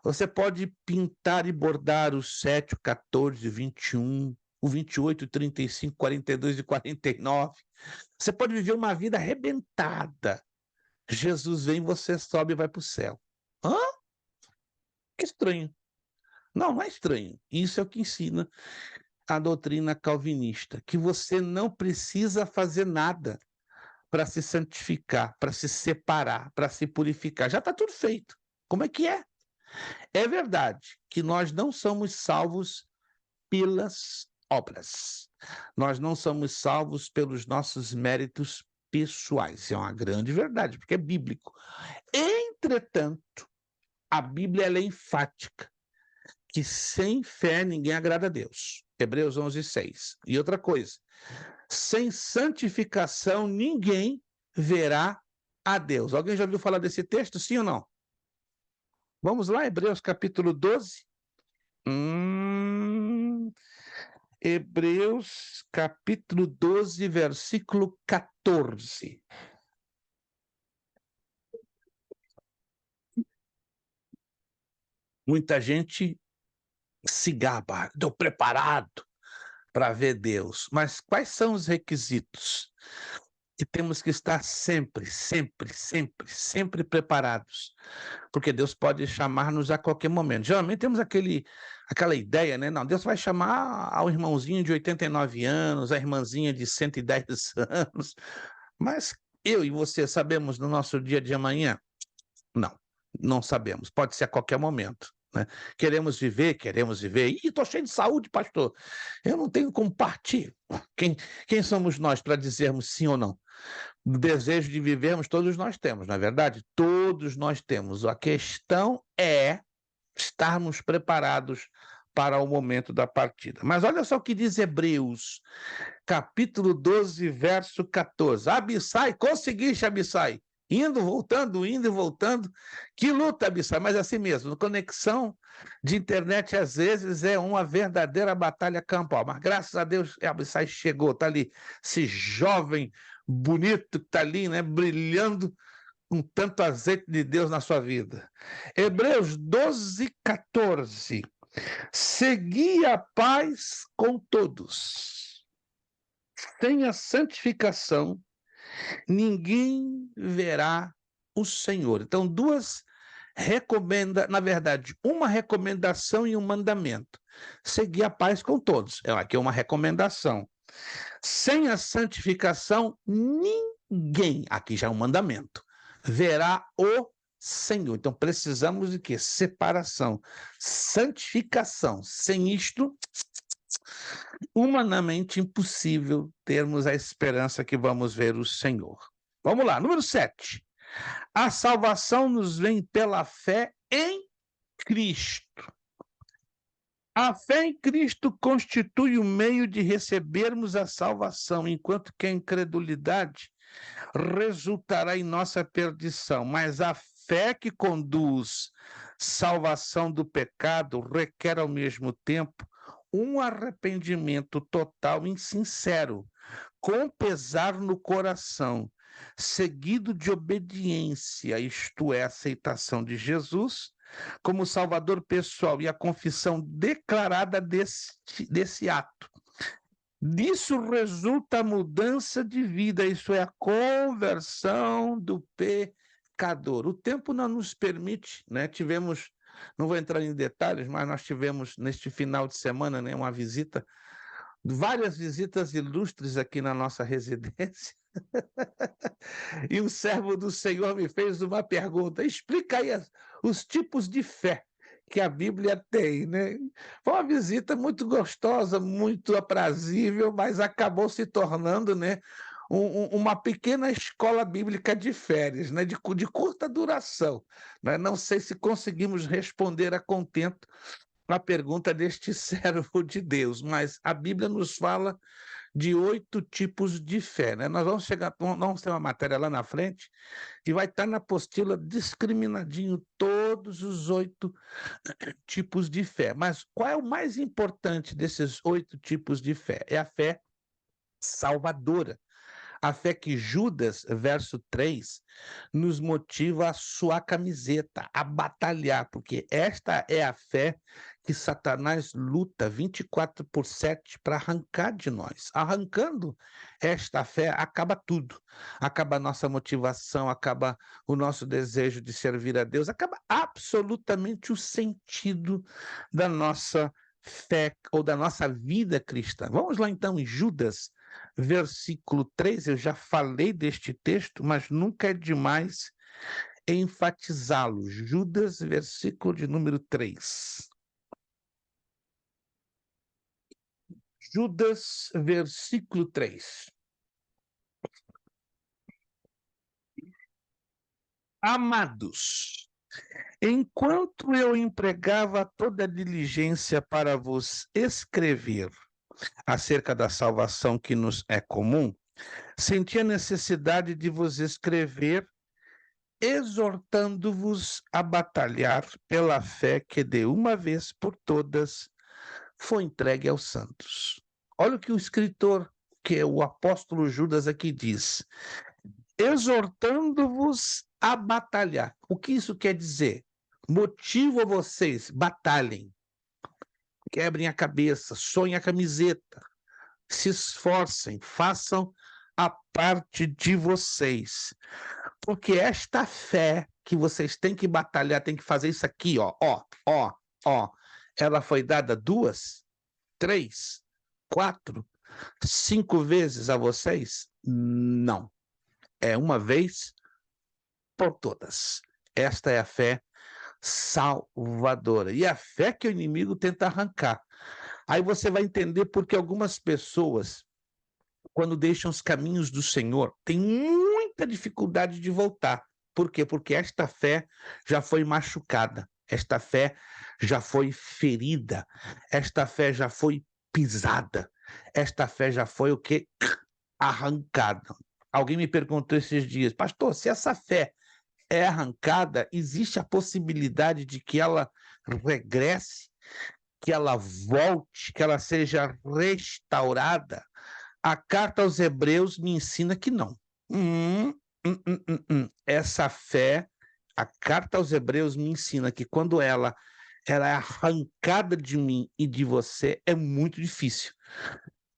você pode pintar e bordar o 7, o 14, o 21, o 28, o 35, 42 e 49. Você pode viver uma vida arrebentada. Jesus vem, você sobe e vai para o céu. Hã? Que estranho. Não, não é estranho. Isso é o que ensina a doutrina calvinista, que você não precisa fazer nada para se santificar, para se separar, para se purificar. Já está tudo feito. Como é que é? É verdade que nós não somos salvos pelas obras. Nós não somos salvos pelos nossos méritos pessoais. Isso é uma grande verdade, porque é bíblico. Entretanto, a Bíblia ela é enfática, que sem fé ninguém agrada a Deus. Hebreus 11, 6. E outra coisa, sem santificação ninguém verá a Deus. Alguém já ouviu falar desse texto, sim ou não? Vamos lá, Hebreus capítulo 12. Hebreus capítulo 12, versículo 14. Muita gente se gaba, estou preparado para ver Deus. Mas quais são os requisitos? Que temos que estar sempre preparados, porque Deus pode chamar-nos a qualquer momento. Geralmente temos aquela ideia, né? Não, Deus vai chamar ao irmãozinho de 89 anos, a irmãzinha de 110 anos, mas eu e você sabemos no nosso dia de amanhã? Não sabemos, pode ser a qualquer momento. Né? Queremos viver. Ih, estou cheio de saúde, pastor. Eu não tenho como partir. Quem somos nós para dizermos sim ou não? O desejo de vivermos todos nós temos, não é verdade? Todos nós temos. A questão é estarmos preparados para o momento da partida. Mas olha só o que diz Hebreus, capítulo 12, verso 14. Abissai, conseguiste, Abissai. Indo e voltando. Que luta, Abissai, mas assim mesmo, conexão de internet às vezes é uma verdadeira batalha campal, mas graças a Deus Abissai chegou, está ali, esse jovem bonito que está ali, né, brilhando com tanto azeite de Deus na sua vida. Hebreus 12, 14. Segui a paz com todos. Sem a santificação, ninguém verá o Senhor. Então, na verdade, uma recomendação e um mandamento. Seguir a paz com todos. Aqui é uma recomendação. Sem a santificação, ninguém, aqui já é um mandamento, verá o Senhor. Então, precisamos de quê? Separação, santificação. Sem isto, humanamente impossível termos a esperança que vamos ver o Senhor. Vamos lá, número 7. A salvação nos vem pela fé em Cristo. A fé em Cristo constitui o meio de recebermos a salvação, enquanto que a incredulidade resultará em nossa perdição. Mas a fé que conduz salvação do pecado requer ao mesmo tempo um arrependimento total e sincero, com pesar no coração, seguido de obediência, isto é, aceitação de Jesus como Salvador pessoal e a confissão declarada desse ato. Disso resulta a mudança de vida, isso é, a conversão do pecador. O tempo não nos permite, né? Não vou entrar em detalhes, mas nós tivemos neste final de semana, né, várias visitas ilustres aqui na nossa residência. E o servo do Senhor me fez uma pergunta: explica aí os tipos de fé que a Bíblia tem, né? Foi uma visita muito gostosa, muito aprazível, mas acabou se tornando, né, uma pequena escola bíblica de férias, né, de curta duração, né? Não sei se conseguimos responder a contento a pergunta deste servo de Deus, mas a Bíblia nos fala de 8 tipos de fé, né? Nós vamos ter uma matéria lá na frente e vai estar na apostila discriminadinho todos os 8 tipos de fé. Mas qual é o mais importante desses 8 tipos de fé? É a fé salvadora. A fé que Judas, verso 3, nos motiva a suar camiseta, a batalhar, porque esta é a fé que Satanás luta 24/7 para arrancar de nós. Arrancando esta fé, acaba tudo. Acaba a nossa motivação, acaba o nosso desejo de servir a Deus, acaba absolutamente o sentido da nossa fé ou da nossa vida cristã. Vamos lá então em Judas, versículo 3, eu já falei deste texto, mas nunca é demais enfatizá-lo. Judas, versículo de número 3. Judas, versículo 3. Amados, enquanto eu empregava toda a diligência para vos escrever acerca da salvação que nos é comum, senti a necessidade de vos escrever, exortando-vos a batalhar pela fé que de uma vez por todas foi entregue aos santos. Olha o que o escritor, que é o apóstolo Judas aqui diz: exortando-vos a batalhar. O que isso quer dizer? Motivo a vocês, batalhem, quebrem a cabeça, sonhem a camiseta, se esforcem, façam a parte de vocês. Porque esta fé que vocês têm que batalhar, têm que fazer isso aqui, ó, ela foi dada 2, 3, 4, 5 vezes a vocês? Não. É uma vez por todas. Esta é a fé salvadora. E a fé que o inimigo tenta arrancar. Aí você vai entender porque algumas pessoas, quando deixam os caminhos do Senhor, têm muita dificuldade de voltar. Por quê? Porque esta fé já foi machucada, esta fé já foi ferida, esta fé já foi pisada, esta fé já foi o quê? Arrancada. Alguém me perguntou esses dias: pastor, se essa fé é arrancada, existe a possibilidade de que ela regresse, que ela volte, que ela seja restaurada? A carta aos Hebreus me ensina que não. Essa fé, a carta aos Hebreus me ensina que quando ela é arrancada de mim e de você, é muito difícil.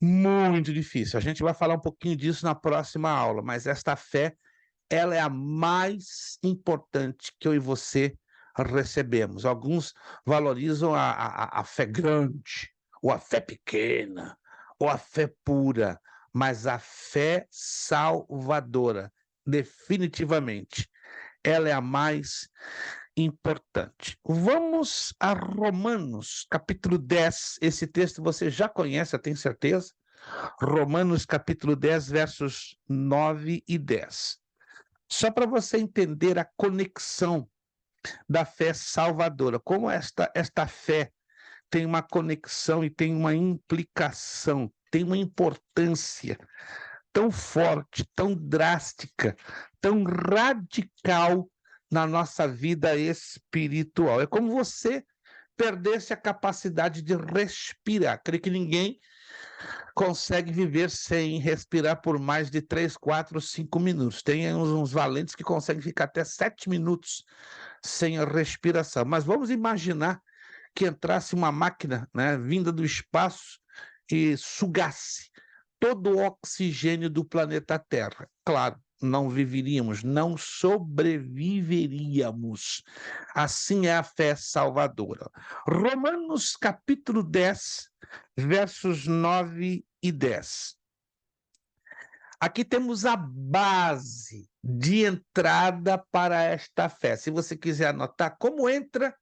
Muito difícil. A gente vai falar um pouquinho disso na próxima aula, mas esta fé, ela é a mais importante que eu e você recebemos. Alguns valorizam a fé grande, ou a fé pequena, ou a fé pura, mas a fé salvadora, definitivamente, ela é a mais importante. Vamos a Romanos, capítulo 10. Esse texto você já conhece, eu tenho certeza. Romanos, capítulo 10, versos 9 e 10. Só para você entender a conexão da fé salvadora, como esta fé tem uma conexão e tem uma implicação, tem uma importância tão forte, tão drástica, tão radical na nossa vida espiritual. É como você perdesse a capacidade de respirar. Creio que ninguém consegue viver sem respirar por mais de 3, 4, 5 minutos. Tem uns valentes que conseguem ficar até 7 minutos sem a respiração. Mas vamos imaginar que entrasse uma máquina, né, vinda do espaço e sugasse todo o oxigênio do planeta Terra. Claro, não viveríamos, não sobreviveríamos. Assim é a fé salvadora. Romanos capítulo 10, versos 9 e 10. Aqui temos a base de entrada para esta fé. Se você quiser anotar, como entra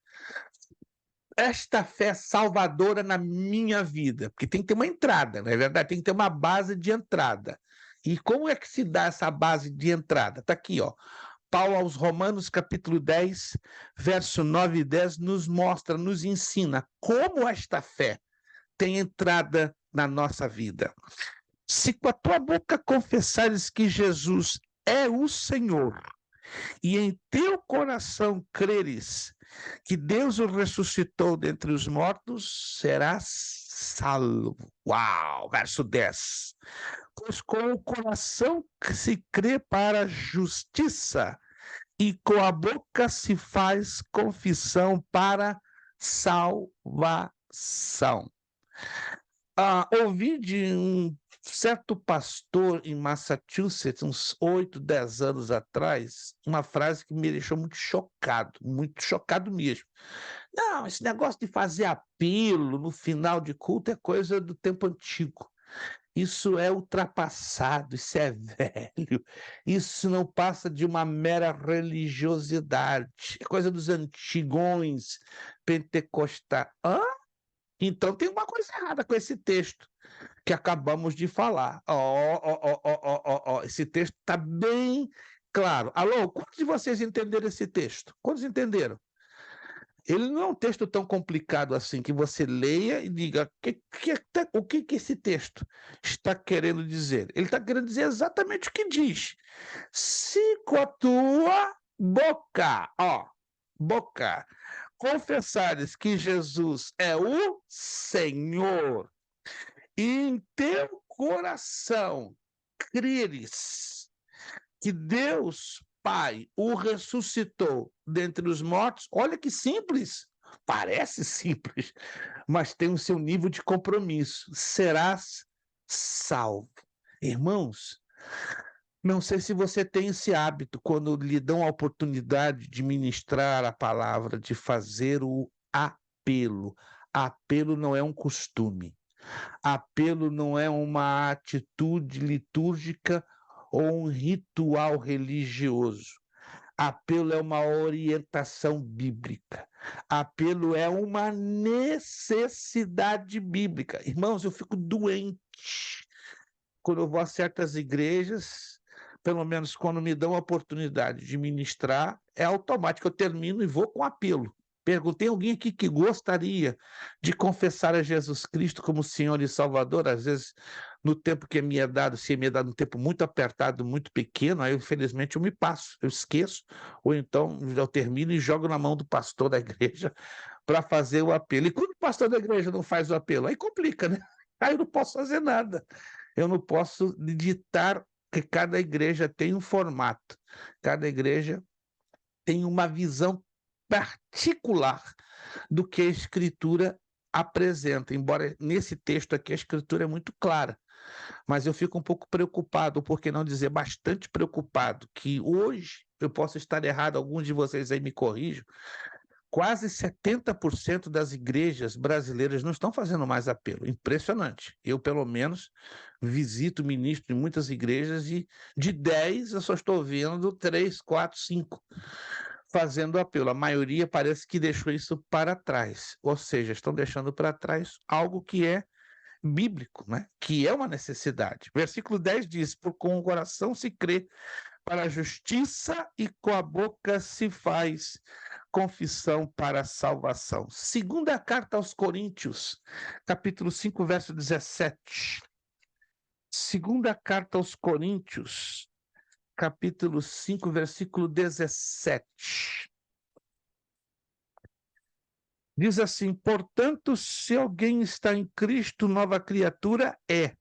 esta fé salvadora na minha vida? Porque tem que ter uma entrada, não é verdade? Tem que ter uma base de entrada. E como é que se dá essa base de entrada? Está aqui, ó. Paulo aos Romanos, capítulo 10, verso 9 e 10, nos mostra, nos ensina como esta fé tem entrada na nossa vida. Se com a tua boca confessares que Jesus é o Senhor, e em teu coração creres que Deus o ressuscitou dentre os mortos, serás salvo. Uau! Verso 10. Pois com o coração que se crê para a justiça, e com a boca se faz confissão para salvação. Ouvi de um certo pastor em Massachusetts, uns 8, 10 anos atrás, uma frase que me deixou muito chocado mesmo. Não, esse negócio de fazer apelo no final de culto é coisa do tempo antigo. Isso é ultrapassado, isso é velho, isso não passa de uma mera religiosidade, é coisa dos antigões pentecostais. Então tem uma coisa errada com esse texto que acabamos de falar. Esse texto está bem claro. Alô, quantos de vocês entenderam esse texto? Quantos entenderam? Ele não é um texto tão complicado assim, que você leia e diga o que esse texto está querendo dizer. Ele está querendo dizer exatamente o que diz. Se com a tua boca, confessares que Jesus é o Senhor, e em teu coração creres que Deus Pai o ressuscitou dentre os mortos, olha que simples, parece simples, mas tem o seu nível de compromisso, serás salvo. Irmãos, não sei se você tem esse hábito, quando lhe dão a oportunidade de ministrar a palavra, de fazer o apelo. Apelo não é um costume. Apelo não é uma atitude litúrgica ou um ritual religioso. Apelo é uma orientação bíblica. Apelo é uma necessidade bíblica. Irmãos, eu fico doente quando eu vou a certas igrejas, pelo menos quando me dão a oportunidade de ministrar, é automático, eu termino e vou com apelo. Perguntei a alguém aqui que gostaria de confessar a Jesus Cristo como Senhor e Salvador. Às vezes, no tempo que me é dado, se me é dado um tempo muito apertado, muito pequeno, aí infelizmente eu me passo, eu esqueço, ou então eu termino e jogo na mão do pastor da igreja para fazer o apelo. E quando o pastor da igreja não faz o apelo, aí complica, né? Aí eu não posso fazer nada. Eu não posso ditar que cada igreja tem um formato, cada igreja tem uma visão particular do que a Escritura apresenta, embora nesse texto aqui a Escritura é muito clara, mas eu fico um pouco preocupado, por que não dizer bastante preocupado, que hoje, eu posso estar errado, alguns de vocês aí me corrijam, quase 70% das igrejas brasileiras não estão fazendo mais apelo. Impressionante. Eu, pelo menos, visito, ministro em muitas igrejas e de 10 eu só estou vendo 3, 4, 5 fazendo apelo. A maioria parece que deixou isso para trás. Ou seja, estão deixando para trás algo que é bíblico, né? Que é uma necessidade. Versículo 10 diz, por com o coração se crê para a justiça e com a boca se faz confissão para a salvação. Segunda carta aos Coríntios, capítulo 5, verso 17. Segunda carta aos Coríntios, capítulo 5, versículo 17. Diz assim: portanto, se alguém está em Cristo, nova criatura é.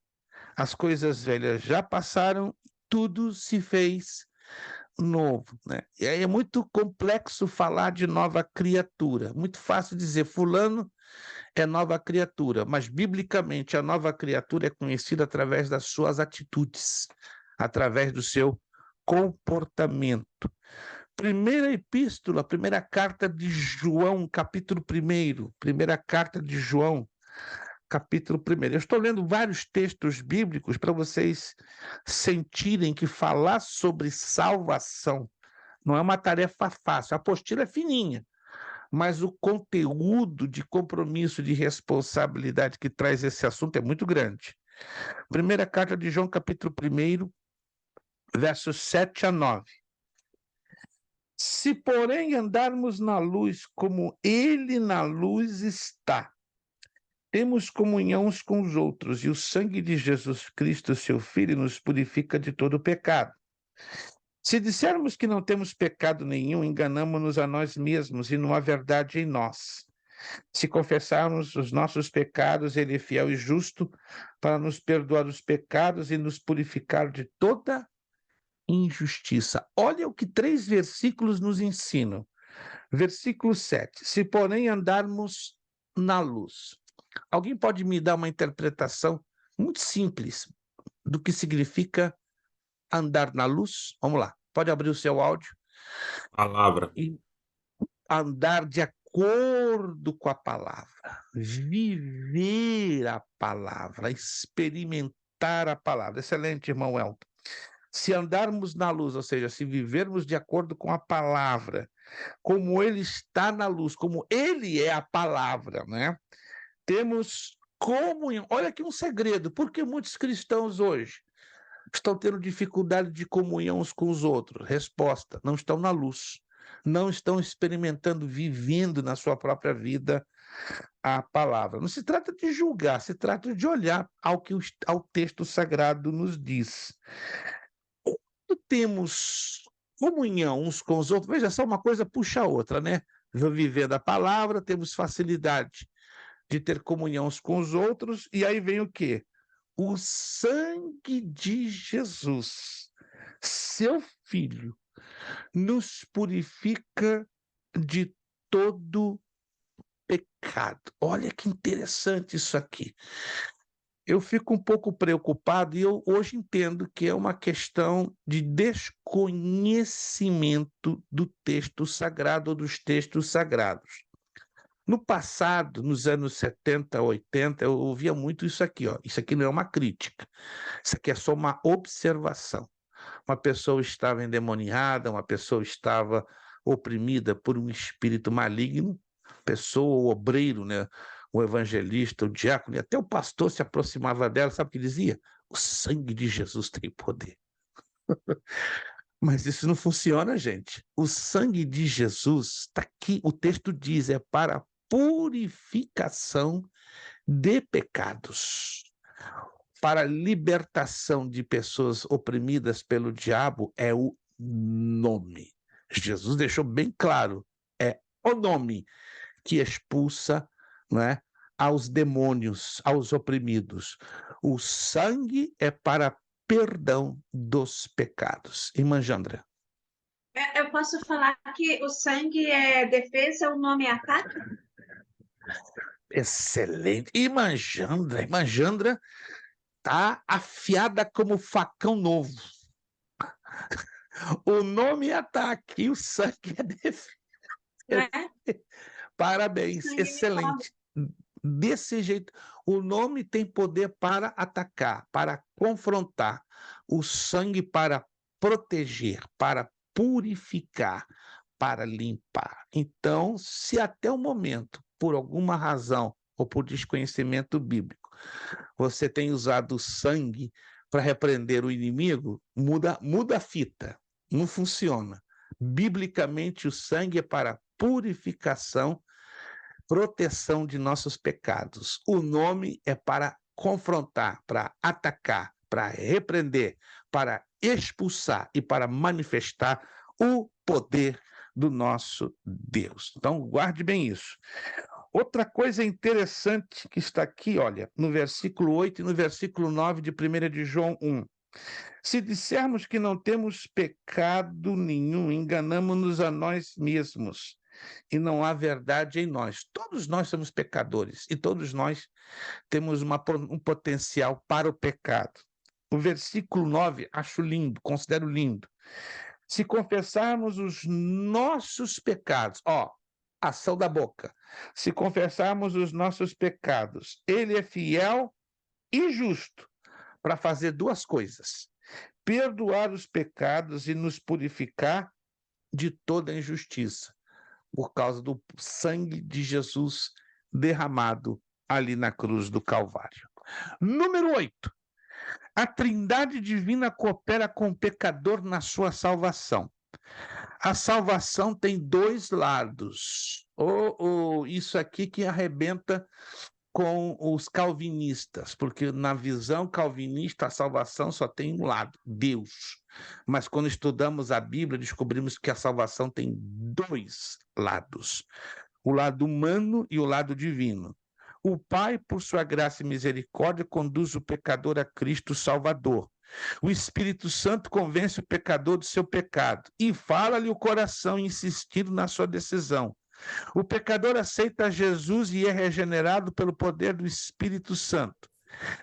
As coisas velhas já passaram, tudo se fez novo, né? E aí é muito complexo falar de nova criatura. Muito fácil dizer fulano é nova criatura, mas biblicamente a nova criatura é conhecida através das suas atitudes, através do seu comportamento. Primeira epístola, primeira carta de João, capítulo 1. Primeira carta de João, capítulo 1. Eu estou lendo vários textos bíblicos para vocês sentirem que falar sobre salvação não é uma tarefa fácil. A apostila é fininha, mas o conteúdo de compromisso, de responsabilidade que traz esse assunto é muito grande. Primeira carta de João, capítulo 1, versos 7 a 9. Se, porém, andarmos na luz como ele na luz está, temos comunhão uns com os outros, e o sangue de Jesus Cristo, seu Filho, nos purifica de todo pecado. Se dissermos que não temos pecado nenhum, enganamo-nos a nós mesmos e não há verdade em nós. Se confessarmos os nossos pecados, ele é fiel e justo para nos perdoar os pecados e nos purificar de toda injustiça. Olha o que 3 versículos nos ensinam. Versículo 7. Se, porém, andarmos na luz. Alguém pode me dar uma interpretação muito simples do que significa andar na luz? Vamos lá. Pode abrir o seu áudio.
Palavra.
E andar de acordo com a palavra. Viver a palavra. Experimentar a palavra. Excelente, irmão Elton. Se andarmos na luz, ou seja, se vivermos de acordo com a palavra, como ele está na luz, como ele é a palavra, né? Temos comunhão. Olha aqui um segredo. Por que muitos cristãos hoje estão tendo dificuldade de comunhão uns com os outros? Resposta: não estão na luz. Não estão experimentando, vivendo na sua própria vida a palavra. Não se trata de julgar, se trata de olhar ao que ao texto sagrado nos diz. Quando temos comunhão uns com os outros, veja só, uma coisa puxa a outra, né? Vivendo a palavra, temos facilidade de ter comunhão uns com os outros, e aí vem o quê? O sangue de Jesus, seu Filho, nos purifica de todo pecado. Olha que interessante isso aqui. Eu fico um pouco preocupado e eu hoje entendo que é uma questão de desconhecimento do texto sagrado ou dos textos sagrados. No passado, nos anos 70, 80, eu ouvia muito isso aqui, ó. Isso aqui não é uma crítica, isso aqui é só uma observação. Uma pessoa estava endemoniada, uma pessoa estava oprimida por um espírito maligno, pessoa, o obreiro, né? O evangelista, o diácono, e até o pastor se aproximava dela, sabe o que dizia? O sangue de Jesus tem poder. Mas isso não funciona, gente. O sangue de Jesus está aqui, o texto diz, é para purificação de pecados. Para libertação de pessoas oprimidas pelo diabo é o nome. Jesus deixou bem claro, é o nome que expulsa, né, aos demônios, aos oprimidos. O sangue é para perdão dos pecados. Irmã Jandra.
Eu posso falar que o sangue é defesa, o nome é ataque?
Excelente. Irmã Jandra tá afiada como facão novo. O nome é ataque e o sangue é defesa.
Né?
Parabéns,
Sangue
excelente. Desse jeito, o nome tem poder para atacar, para confrontar, o sangue para proteger, para purificar, para limpar. Então, se até o momento, por alguma razão ou por desconhecimento bíblico, você tem usado o sangue para repreender o inimigo, muda a fita. Não funciona. Biblicamente, o sangue é para purificação, proteção de nossos pecados. O nome é para confrontar, para atacar, para repreender, para expulsar e para manifestar o poder do nosso Deus. Então, guarde bem isso. Outra coisa interessante que está aqui, olha, no versículo 8 e no versículo 9 de 1 de João 1. Se dissermos que não temos pecado nenhum, enganamo-nos a nós mesmos e não há verdade em nós. Todos nós somos pecadores e todos nós temos um potencial para o pecado. O versículo 9, acho lindo, considero lindo. Se confessarmos os nossos pecados, ação da boca. Se confessarmos os nossos pecados, ele é fiel e justo para fazer duas coisas: perdoar os pecados e nos purificar de toda injustiça, por causa do sangue de Jesus derramado ali na cruz do Calvário. Número 8. A Trindade Divina coopera com o pecador na sua salvação. A salvação tem dois lados. Isso aqui que arrebenta com os calvinistas, porque na visão calvinista a salvação só tem um lado, Deus. Mas quando estudamos a Bíblia, descobrimos que a salvação tem dois lados, o lado humano e o lado divino. O Pai, por sua graça e misericórdia, conduz o pecador a Cristo Salvador. O Espírito Santo convence o pecador do seu pecado e fala-lhe o coração, insistindo na sua decisão. O pecador aceita Jesus e é regenerado pelo poder do Espírito Santo.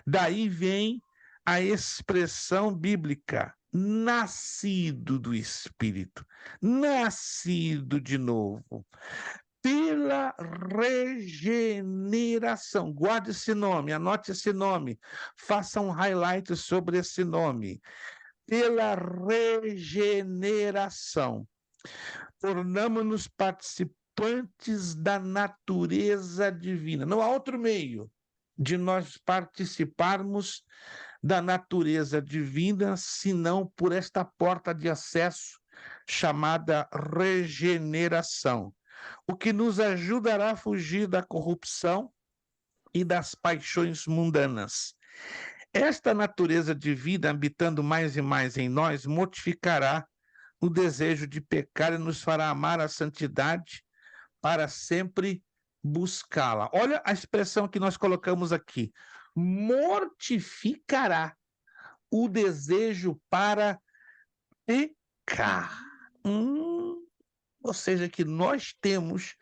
Daí vem a expressão bíblica, nascido do Espírito, nascido de novo, pela regeneração. Guarde esse nome, anote esse nome, faça um highlight sobre esse nome. Pela regeneração, tornamos-nos participantes da natureza divina. Não há outro meio de nós participarmos da natureza divina, senão por esta porta de acesso chamada regeneração, o que nos ajudará a fugir da corrupção e das paixões mundanas. Esta natureza divina, habitando mais e mais em nós, mortificará o desejo de pecar e nos fará amar a santidade para sempre buscá-la. Olha a expressão que nós colocamos aqui. Mortificará o desejo para pecar. Ou seja, que nós temos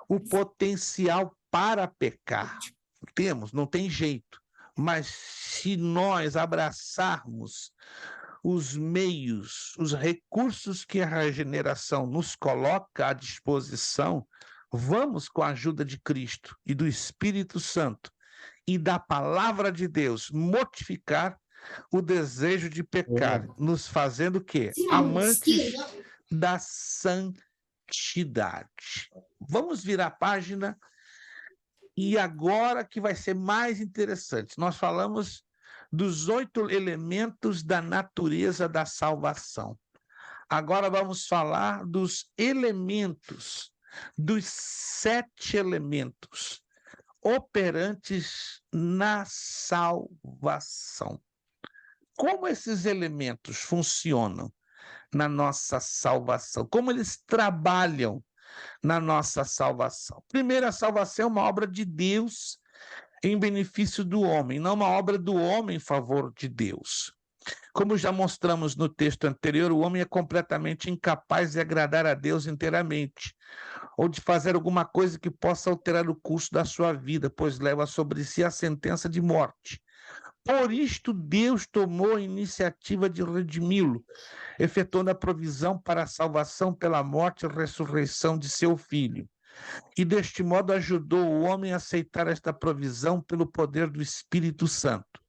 o potencial para pecar. Temos, não tem jeito. Mas se nós abraçarmos os meios, os recursos que a regeneração nos coloca à disposição, vamos, com a ajuda de Cristo e do Espírito Santo e da palavra de Deus, mortificar o desejo de pecar, nos fazendo o quê? Amantes da santidade. Vamos virar a página. E agora que vai ser mais interessante, nós falamos dos 8 elementos da natureza da salvação. Agora vamos falar dos elementos, dos 7 elementos operantes na salvação. Como esses elementos funcionam na nossa salvação? Como eles trabalham na nossa salvação? Primeiro, a salvação é uma obra de Deus em benefício do homem, não uma obra do homem em favor de Deus. Como já mostramos no texto anterior, o homem é completamente incapaz de agradar a Deus inteiramente, ou de fazer alguma coisa que possa alterar o curso da sua vida, pois leva sobre si a sentença de morte. Por isto, Deus tomou a iniciativa de redimi-lo, efetuando a provisão para a salvação pela morte e ressurreição de seu Filho. E deste modo ajudou o homem a aceitar esta provisão pelo poder do Espírito Santo.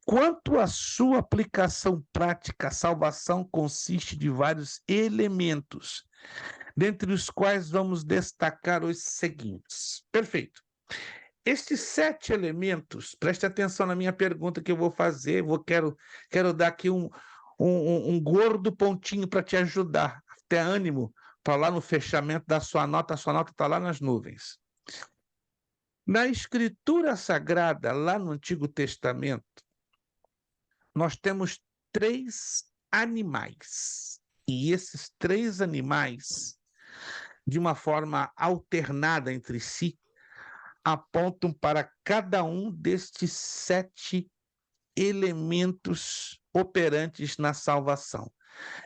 Quanto à sua aplicação prática, a salvação consiste de vários elementos, dentre os quais vamos destacar os seguintes. Perfeito. Estes 7 elementos, preste atenção na minha pergunta que eu vou fazer, quero dar aqui um gordo pontinho para te ajudar, ter ânimo para lá no fechamento da sua nota, a sua nota está lá nas nuvens. Na Escritura Sagrada, lá no Antigo Testamento, nós temos 3 animais. E esses 3 animais, de uma forma alternada entre si, apontam para cada um destes 7 elementos operantes na salvação.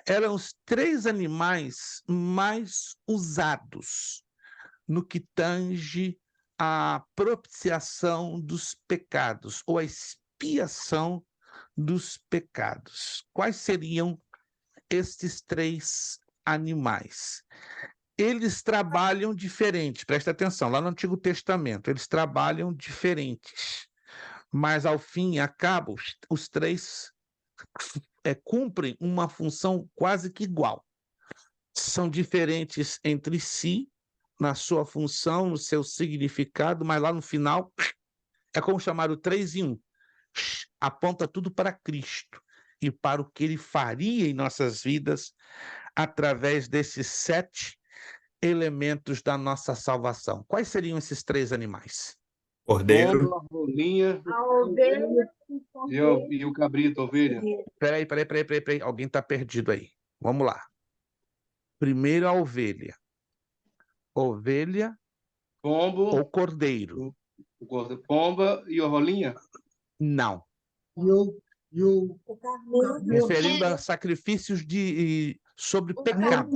Eram os 3 animais mais usados no que tange a propiciação dos pecados, ou a expiação dos pecados. Quais seriam estes 3 animais? Eles trabalham diferente, presta atenção, lá no Antigo Testamento, eles trabalham diferentes, mas ao fim e ao cabo, os 3 cumprem uma função quase que igual. São diferentes entre si, na sua função, no seu significado, mas lá no final, é como chamar o 3 em 1. Aponta tudo para Cristo e para o que ele faria em nossas vidas através desses 7 elementos da nossa salvação. Quais seriam esses 3 animais?
Cordeiro,
Pomba, rolinha
A ovelha
e o cabrito, ovelha.
Peraí. Alguém está perdido aí. Vamos lá. Primeiro a ovelha. Ovelha
Pombo,
ou cordeiro?
pomba e a rolinha.
Não.
E o
Referindo a sacrifícios sobre pecado.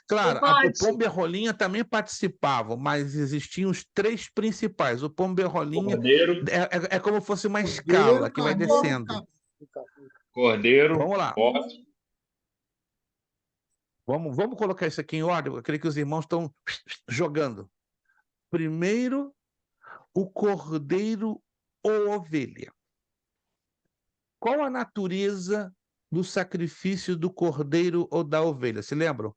Claro, o pombo e a rolinha também participavam, mas existiam os 3 principais. O pombo e a rolinha
cordeiro,
é como se fosse uma escala que vai descendo.
cordeiro,
Vamos lá.
bode,
Vamos colocar isso aqui em ordem. Eu creio que os irmãos estão jogando. Primeiro, o cordeiro ou ovelha. Qual a natureza do sacrifício do cordeiro ou da ovelha? Se lembram?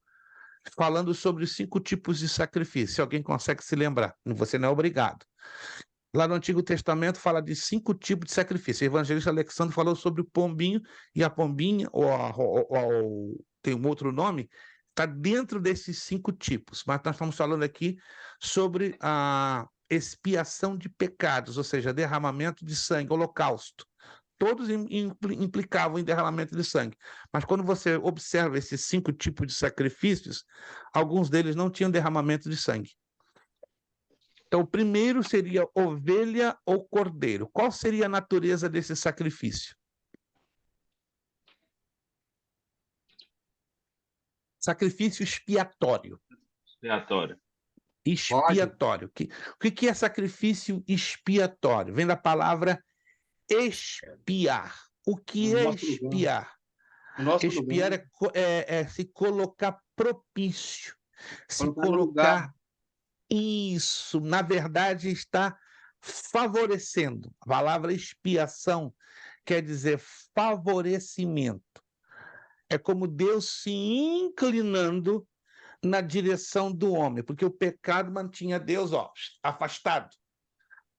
Falando sobre os 5 tipos de sacrifício. Se alguém consegue se lembrar, você não é obrigado. Lá no Antigo Testamento fala de 5 tipos de sacrifício. O evangelista Alexandre falou sobre o pombinho e a pombinha, ou tem um outro nome, está dentro desses 5 tipos. Mas nós estamos falando aqui sobre a expiação de pecados, ou seja, derramamento de sangue, holocausto. Todos implicavam em derramamento de sangue. Mas quando você observa esses 5 tipos de sacrifícios, alguns deles não tinham derramamento de sangue. Então, o primeiro seria ovelha ou cordeiro. Qual seria a natureza desse sacrifício? Sacrifício expiatório. Expiatório. O que é sacrifício expiatório? Vem da palavra expiar. O que é expiar? Expiar é se colocar propício, se colocar. Isso, na verdade, está favorecendo. A palavra expiação quer dizer favorecimento. É como Deus se inclinando na direção do homem, porque o pecado mantinha Deus afastado.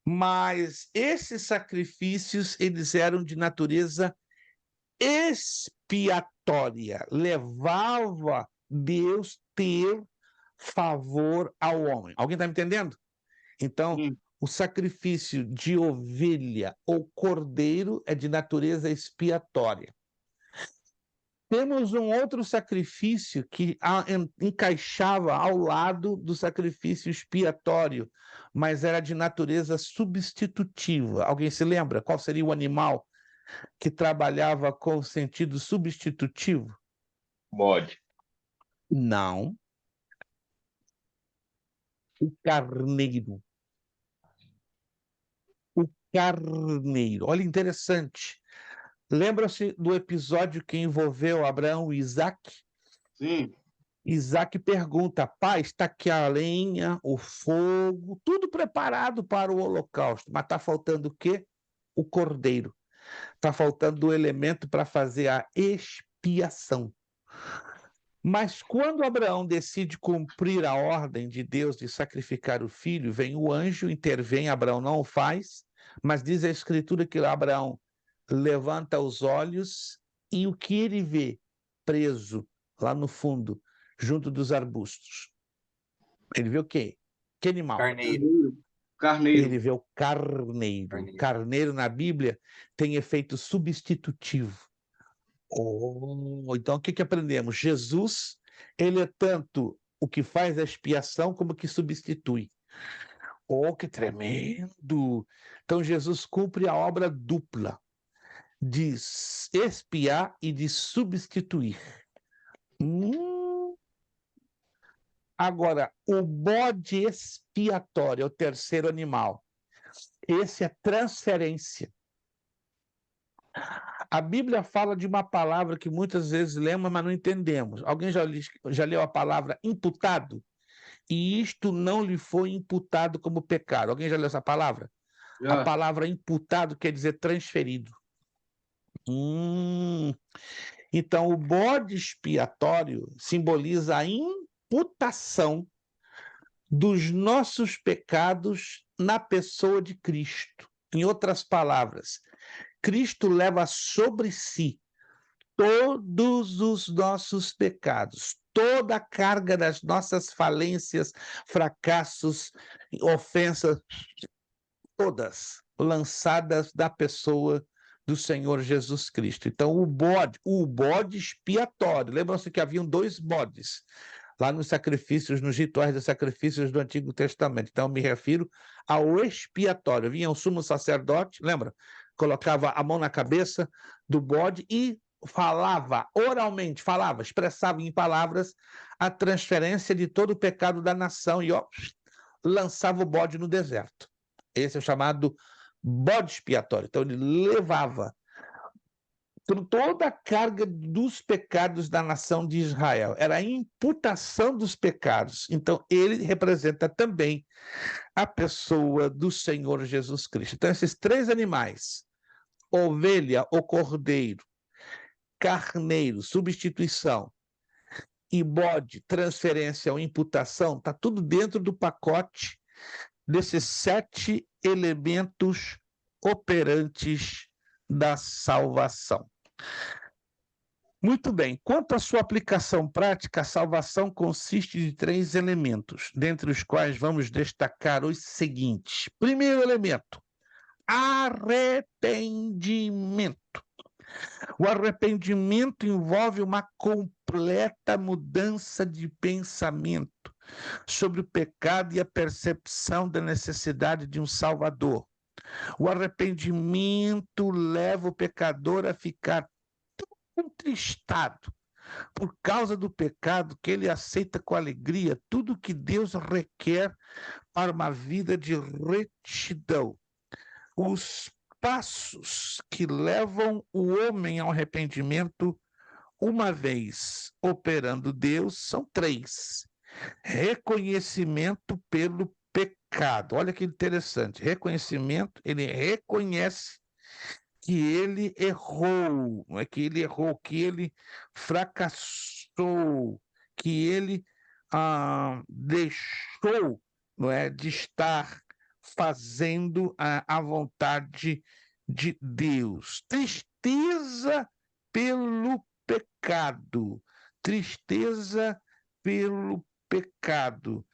Mas esses sacrifícios, eles eram de natureza expiatória. Levava Deus ter favor ao homem. Alguém está me entendendo? Então, o sacrifício de ovelha ou cordeiro é de natureza expiatória. Temos um outro sacrifício que encaixava ao lado do sacrifício expiatório, mas era de natureza substitutiva. Alguém se lembra qual seria o animal que trabalhava com o sentido substitutivo?
bode,
Não. O carneiro. O carneiro. Olha, interessante. Lembra-se do episódio que envolveu Abraão e Isaac?
Sim.
Isaac pergunta: pai, está aqui a lenha, o fogo, tudo preparado para o holocausto, mas está faltando o quê? O cordeiro. Está faltando o elemento para fazer a expiação. Mas quando Abraão decide cumprir a ordem de Deus de sacrificar o filho, vem o anjo, intervém, Abraão não o faz, mas diz a Escritura que Abraão levanta os olhos E o que ele vê preso lá no fundo, junto dos arbustos? Ele vê o quê? Que animal?
Carneiro. Carneiro.
Ele vê o carneiro. Carneiro na Bíblia tem efeito substitutivo. Então, o que aprendemos? Jesus, ele é tanto o que faz a expiação como o que substitui. Que tremendo! Então, Jesus cumpre a obra dupla de expiar e de substituir. Agora, o bode expiatório é o terceiro animal. Esse é transferência. A Bíblia fala de uma palavra que muitas vezes lemos, mas não entendemos. Alguém já leu a palavra imputado? E isto não lhe foi imputado como pecado. Alguém já leu essa palavra?
Já.
A palavra imputado quer dizer transferido. Então, o bode expiatório simboliza a imputação dos nossos pecados na pessoa de Cristo. Em outras palavras, Cristo leva sobre si todos os nossos pecados, toda a carga das nossas falências, fracassos, ofensas, todas lançadas da pessoa do Senhor Jesus Cristo. Então, o bode expiatório. Lembram-se que haviam 2 bodes lá nos sacrifícios, nos rituais de sacrifícios do Antigo Testamento. Então, eu me refiro ao expiatório. Vinha o sumo sacerdote, lembra? Colocava a mão na cabeça do bode e falava oralmente, expressava em palavras a transferência de todo o pecado da nação e lançava o bode no deserto. Esse é o chamado bode expiatório. Então, ele levava toda a carga dos pecados da nação de Israel. Era a imputação dos pecados. Então, ele representa também a pessoa do Senhor Jesus Cristo. Então, esses 3 animais, ovelha ou cordeiro, carneiro, substituição, e bode, transferência ou imputação, está tudo dentro do pacote desses 7 elementos operantes da salvação. Muito bem. Quanto à sua aplicação prática, a salvação consiste de 3 elementos, dentre os quais vamos destacar os seguintes. Primeiro elemento, arrependimento. O arrependimento envolve uma completa mudança de pensamento sobre o pecado e a percepção da necessidade de um Salvador. O arrependimento leva o pecador a ficar tão contristado por causa do pecado que ele aceita com alegria tudo que Deus requer para uma vida de retidão. Os passos que levam o homem ao arrependimento, uma vez operando Deus, são 3. Reconhecimento pelo pecado. Olha que interessante. Reconhecimento, ele reconhece que ele errou, não é que ele errou, que ele fracassou, que ele deixou, não é, de estar fazendo a vontade de Deus. Tristeza pelo pecado. Tristeza pelo pecado.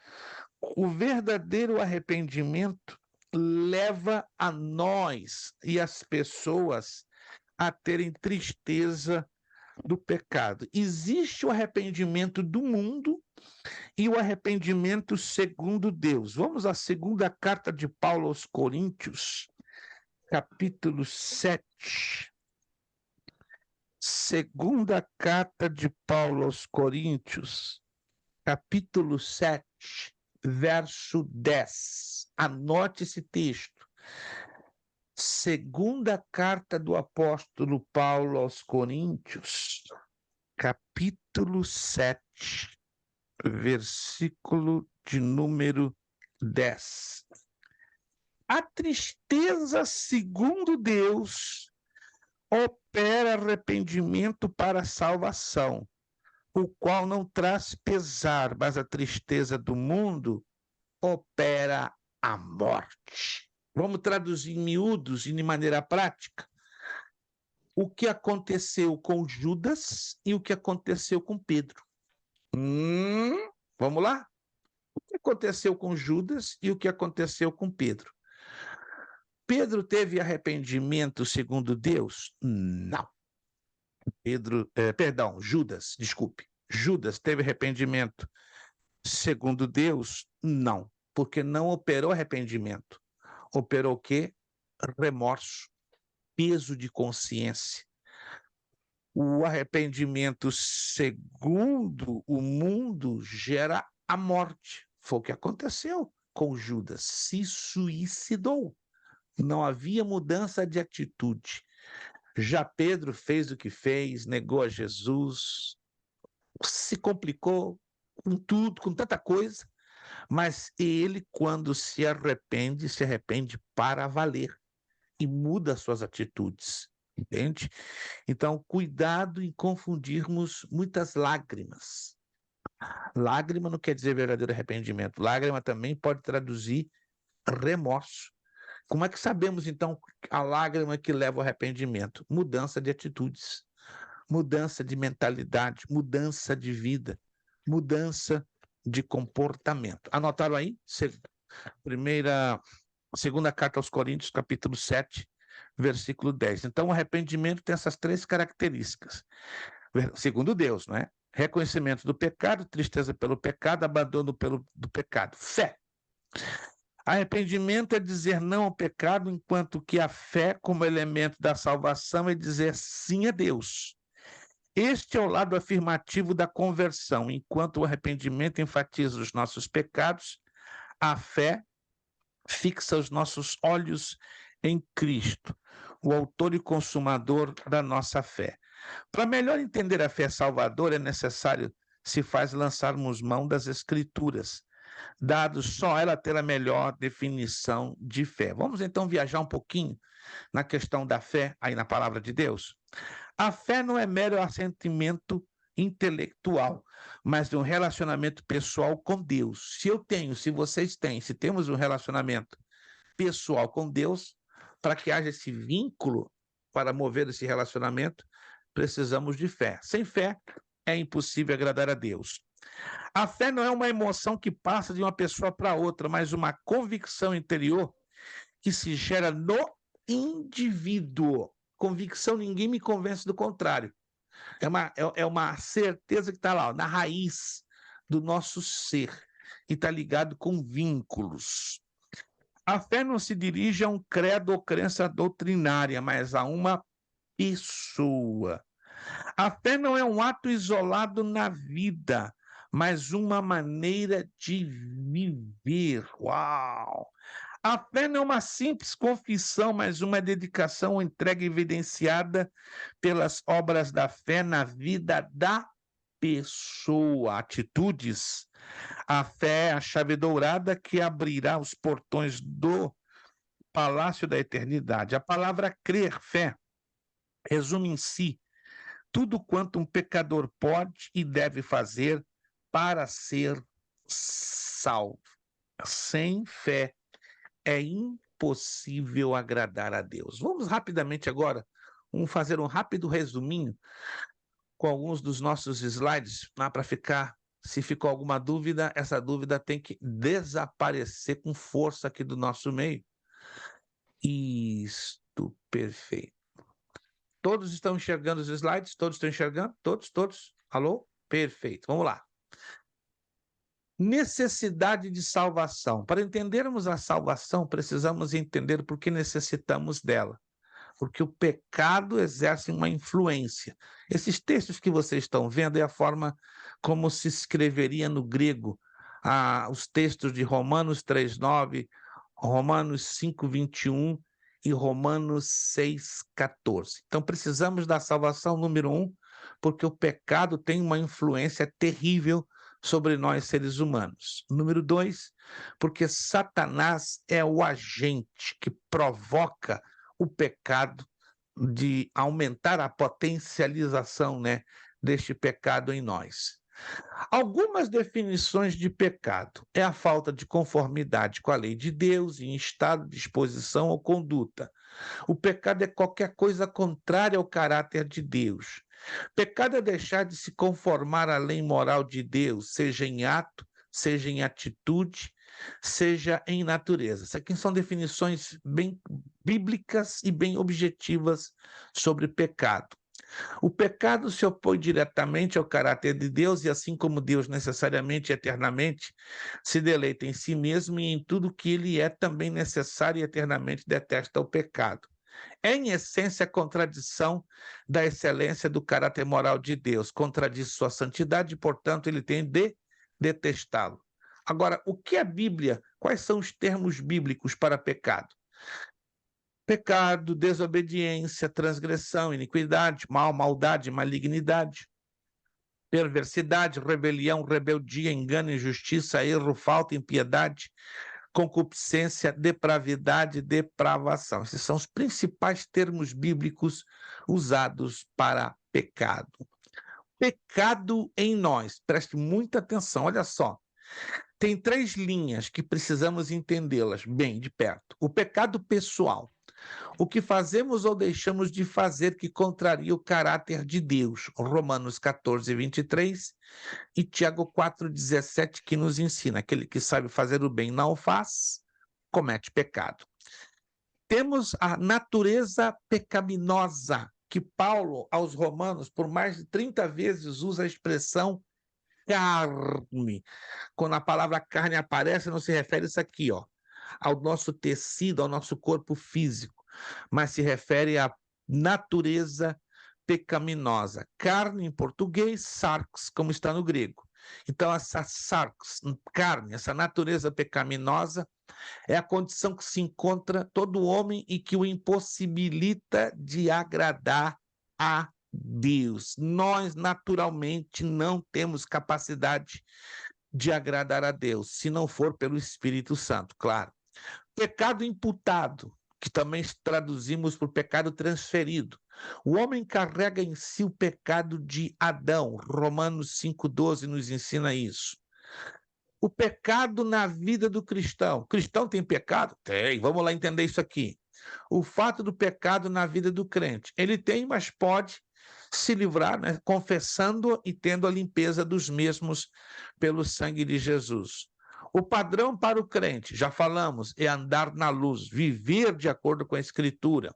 O verdadeiro arrependimento leva a nós e as pessoas a terem tristeza do pecado. Existe o arrependimento do mundo e o arrependimento segundo Deus. Vamos à segunda carta de Paulo aos Coríntios, capítulo 7. Segunda carta de Paulo aos Coríntios, capítulo 7, verso 10. Anote esse texto. Segunda carta do apóstolo Paulo aos Coríntios, capítulo 7, versículo de número 10. A tristeza segundo Deus opera arrependimento para a salvação, o qual não traz pesar, mas a tristeza do mundo opera a morte. Vamos traduzir em miúdos e de maneira prática. o que aconteceu com Judas e o que aconteceu com Pedro. Vamos lá? O que aconteceu com Judas e o que aconteceu com Pedro? Pedro teve arrependimento segundo Deus? Não. Judas, desculpe. Judas teve arrependimento segundo Deus? Não, porque não operou arrependimento. Operou o quê? Remorso, peso de consciência. O arrependimento segundo o mundo gera a morte. Foi o que aconteceu com Judas. Se suicidou. Não havia mudança de atitude. Já Pedro fez o que fez, negou a Jesus, se complicou com tudo, com tanta coisa, mas ele, quando se arrepende para valer e muda suas atitudes, entende? Então, cuidado em confundirmos muitas lágrimas. Lágrima não quer dizer verdadeiro arrependimento. Lágrima também pode traduzir remorso. Como é que sabemos, então, a lágrima que leva ao arrependimento? Mudança de atitudes, mudança de mentalidade, mudança de vida, mudança de comportamento. Anotaram aí? Segunda carta aos Coríntios, capítulo 7, versículo 10. Então, o arrependimento tem essas 3 características. Segundo Deus, não é? Reconhecimento do pecado, tristeza pelo pecado, abandono do pecado. Fé. Arrependimento é dizer não ao pecado, enquanto que a fé, como elemento da salvação, é dizer sim a Deus. Este é o lado afirmativo da conversão. Enquanto o arrependimento enfatiza os nossos pecados, a fé fixa os nossos olhos em Cristo, o autor e consumador da nossa fé. Para melhor entender a fé salvadora, é necessário se faz lançarmos mão das Escrituras, dado só ela ter a melhor definição de fé. Vamos então viajar um pouquinho na questão da fé, aí na palavra de Deus. A fé não é mero assentimento intelectual, mas de um relacionamento pessoal com Deus. Se vocês têm, se temos um relacionamento pessoal com Deus, para que haja esse vínculo, para mover esse relacionamento, precisamos de fé. Sem fé, é impossível agradar a Deus. A fé não é uma emoção que passa de uma pessoa para outra, mas uma convicção interior que se gera no indivíduo. Convicção, ninguém me convence do contrário. É uma certeza que está lá, na raiz do nosso ser, e está ligado com vínculos. A fé não se dirige a um credo ou crença doutrinária, mas a uma pessoa. A fé não é um ato isolado na vida, mas uma maneira de viver. Uau! A fé não é uma simples confissão, mas uma dedicação ou entrega evidenciada pelas obras da fé na vida da pessoa. Atitudes. A fé é a chave dourada que abrirá os portões do palácio da eternidade. A palavra crer, fé, resume em si tudo quanto um pecador pode e deve fazer para ser salvo. Sem fé é impossível agradar a Deus. Vamos rapidamente agora, fazer um rápido resuminho com alguns dos nossos slides, para ficar, se ficou alguma dúvida, essa dúvida tem que desaparecer com força aqui do nosso meio. Isto, perfeito. Todos estão enxergando os slides? Todos estão enxergando? Todos? Alô? Perfeito. Vamos lá. Necessidade de salvação. Para entendermos a salvação, precisamos entender por que necessitamos dela. Porque o pecado exerce uma influência. Esses textos que vocês estão vendo é a forma como se escreveria no grego os textos de Romanos 3:9, Romanos 5:21 e Romanos 6:14. Então, precisamos da salvação, número 1, porque o pecado tem uma influência terrível sobre nós, seres humanos. Número 2, porque Satanás é o agente que provoca o pecado, de aumentar a potencialização, deste pecado em nós. Algumas definições de pecado é a falta de conformidade com a lei de Deus em estado, disposição ou conduta. O pecado é qualquer coisa contrária ao caráter de Deus. Pecado é deixar de se conformar à lei moral de Deus, seja em ato, seja em atitude, seja em natureza. Isso aqui são definições bem bíblicas e bem objetivas sobre pecado. O pecado se opõe diretamente ao caráter de Deus e, assim como Deus necessariamente e eternamente se deleita em si mesmo e em tudo que ele é também necessário e eternamente detesta o pecado. É, em essência, a contradição da excelência do caráter moral de Deus, contradiz sua santidade e, portanto, ele tem de detestá-lo. Agora, o que a Bíblia, quais são os termos bíblicos para pecado? Pecado, desobediência, transgressão, iniquidade, mal, maldade, malignidade, perversidade, rebelião, rebeldia, engano, injustiça, erro, falta, impiedade, concupiscência, depravidade, depravação. Esses são os principais termos bíblicos usados para pecado. Pecado em nós, preste muita atenção, olha só. Tem 3 linhas que precisamos entendê-las bem de perto. O pecado pessoal. O que fazemos ou deixamos de fazer que contraria o caráter de Deus. Romanos 14, 23 e Tiago 4, 17, que nos ensina: aquele que sabe fazer o bem não o faz, comete pecado. Temos a natureza pecaminosa, que Paulo, aos Romanos, por mais de 30 vezes usa a expressão carne. Quando a palavra carne aparece, não se refere a isso aqui, ó, ao nosso tecido, ao nosso corpo físico, mas se refere à natureza pecaminosa. Carne em português, sarx, como está no grego. Então, essa sarx, carne, essa natureza pecaminosa, é a condição que se encontra todo homem e que o impossibilita de agradar a Deus. Nós, naturalmente, não temos capacidade de agradar a Deus, se não for pelo Espírito Santo, claro. Pecado imputado, que também traduzimos por pecado transferido. O homem carrega em si o pecado de Adão. Romanos 5,12 nos ensina isso. O pecado na vida do cristão. O cristão tem pecado? Tem. Vamos lá entender isso aqui. O fato do pecado na vida do crente. Ele tem, mas pode se livrar, né, confessando e tendo a limpeza dos mesmos pelo sangue de Jesus. O padrão para o crente, já falamos, é andar na luz, viver de acordo com a Escritura.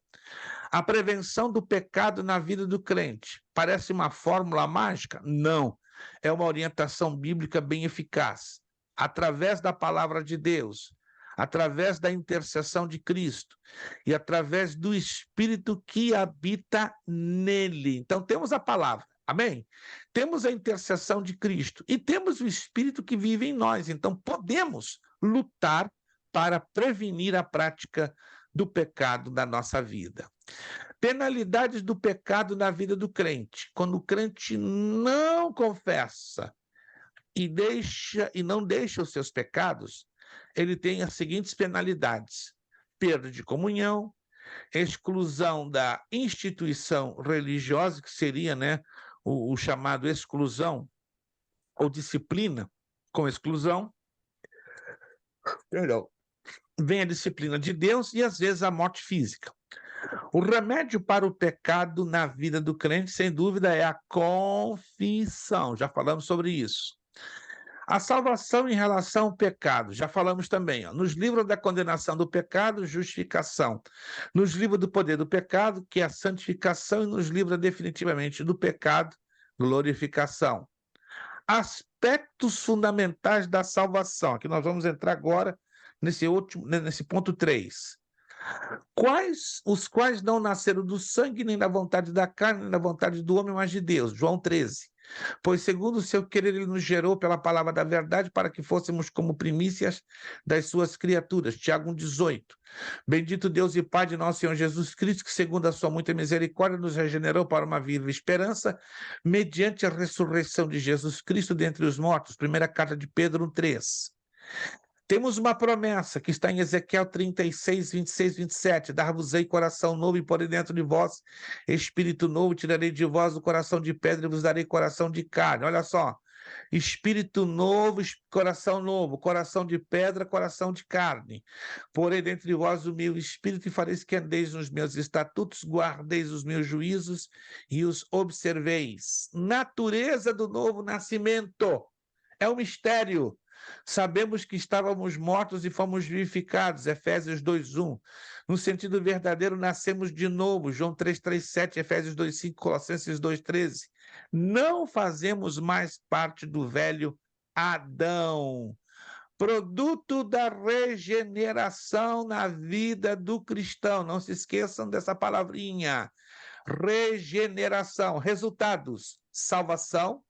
A prevenção do pecado na vida do crente. Parece uma fórmula mágica? Não. É uma orientação bíblica bem eficaz. Através da palavra de Deus, através da intercessão de Cristo e através do Espírito que habita nele. Então, temos a palavra, amém? Temos a intercessão de Cristo e temos o Espírito que vive em nós. Então, podemos lutar para prevenir a prática do pecado na nossa vida. Penalidades do pecado na vida do crente. Quando o crente não confessa e não deixa os seus pecados, ele tem as seguintes penalidades: perda de comunhão, exclusão da instituição religiosa, que seria, né, o chamado exclusão ou disciplina com exclusão. Perdão. Vem a disciplina de Deus e, às vezes, a morte física. O remédio para o pecado na vida do crente, sem dúvida, é a confissão. Já falamos sobre isso. A salvação em relação ao pecado, já falamos também, ó, nos livros da condenação do pecado, justificação. Nos livros do poder do pecado, que é a santificação, e nos livros definitivamente do pecado, glorificação. Aspectos fundamentais da salvação. Aqui nós vamos entrar agora nesse ponto 3. Os quais não nasceram do sangue, nem da vontade da carne, nem da vontade do homem, mas de Deus. João 13. Pois segundo o seu querer ele nos gerou pela palavra da verdade para que fôssemos como primícias das suas criaturas. Tiago 1,18. Bendito Deus e Pai de nosso Senhor Jesus Cristo, que segundo a sua muita misericórdia nos regenerou para uma viva esperança, mediante a ressurreição de Jesus Cristo dentre os mortos. Primeira carta de Pedro 1,3. Temos uma promessa que está em Ezequiel 36, 26, 27. Dar-vos-ei coração novo e porei dentro de vós espírito novo, tirarei de vós o coração de pedra e vos darei coração de carne. Olha só, Espírito novo, coração novo, coração de pedra, coração de carne. Porém, dentre vós o meu espírito, e fareis que andeis nos meus estatutos, guardeis os meus juízos e os observeis. Natureza do novo nascimento. É um mistério. Sabemos que estávamos mortos e fomos vivificados, Efésios 2:1. No sentido verdadeiro, nascemos de novo, João 3:7, Efésios 2:5, Colossenses 2:13. Não fazemos mais parte do velho Adão. Produto da regeneração na vida do cristão. Não se esqueçam dessa palavrinha. Regeneração. Resultados: salvação.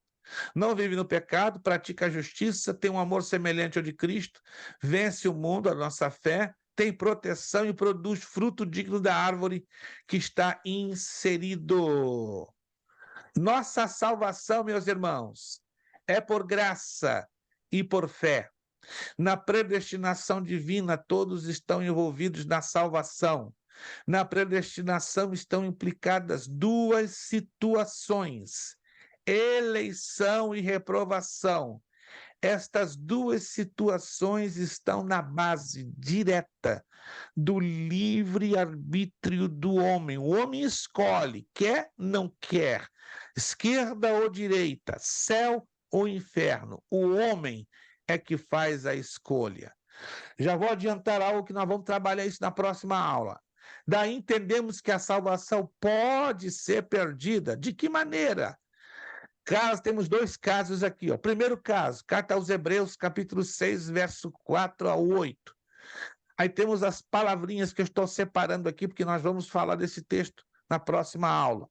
Não vive no pecado, pratica a justiça, tem um amor semelhante ao de Cristo, vence o mundo, a nossa fé, tem proteção e produz fruto digno da árvore que está inserido. Nossa salvação, meus irmãos, é por graça e por fé. Na predestinação divina, todos estão envolvidos na salvação. Na predestinação estão implicadas duas situações: eleição e reprovação. Estas duas situações estão na base direta do livre-arbítrio do homem. O homem escolhe, quer, não quer, esquerda ou direita, céu ou inferno. O homem é que faz a escolha. Já vou adiantar algo que nós vamos trabalhar isso na próxima aula. Daí entendemos que a salvação pode ser perdida. De que maneira? Temos dois casos aqui. Ó. Primeiro caso, carta aos Hebreus, capítulo 6, verso 4 a 8. Aí temos as palavrinhas que eu estou separando aqui, porque nós vamos falar desse texto na próxima aula.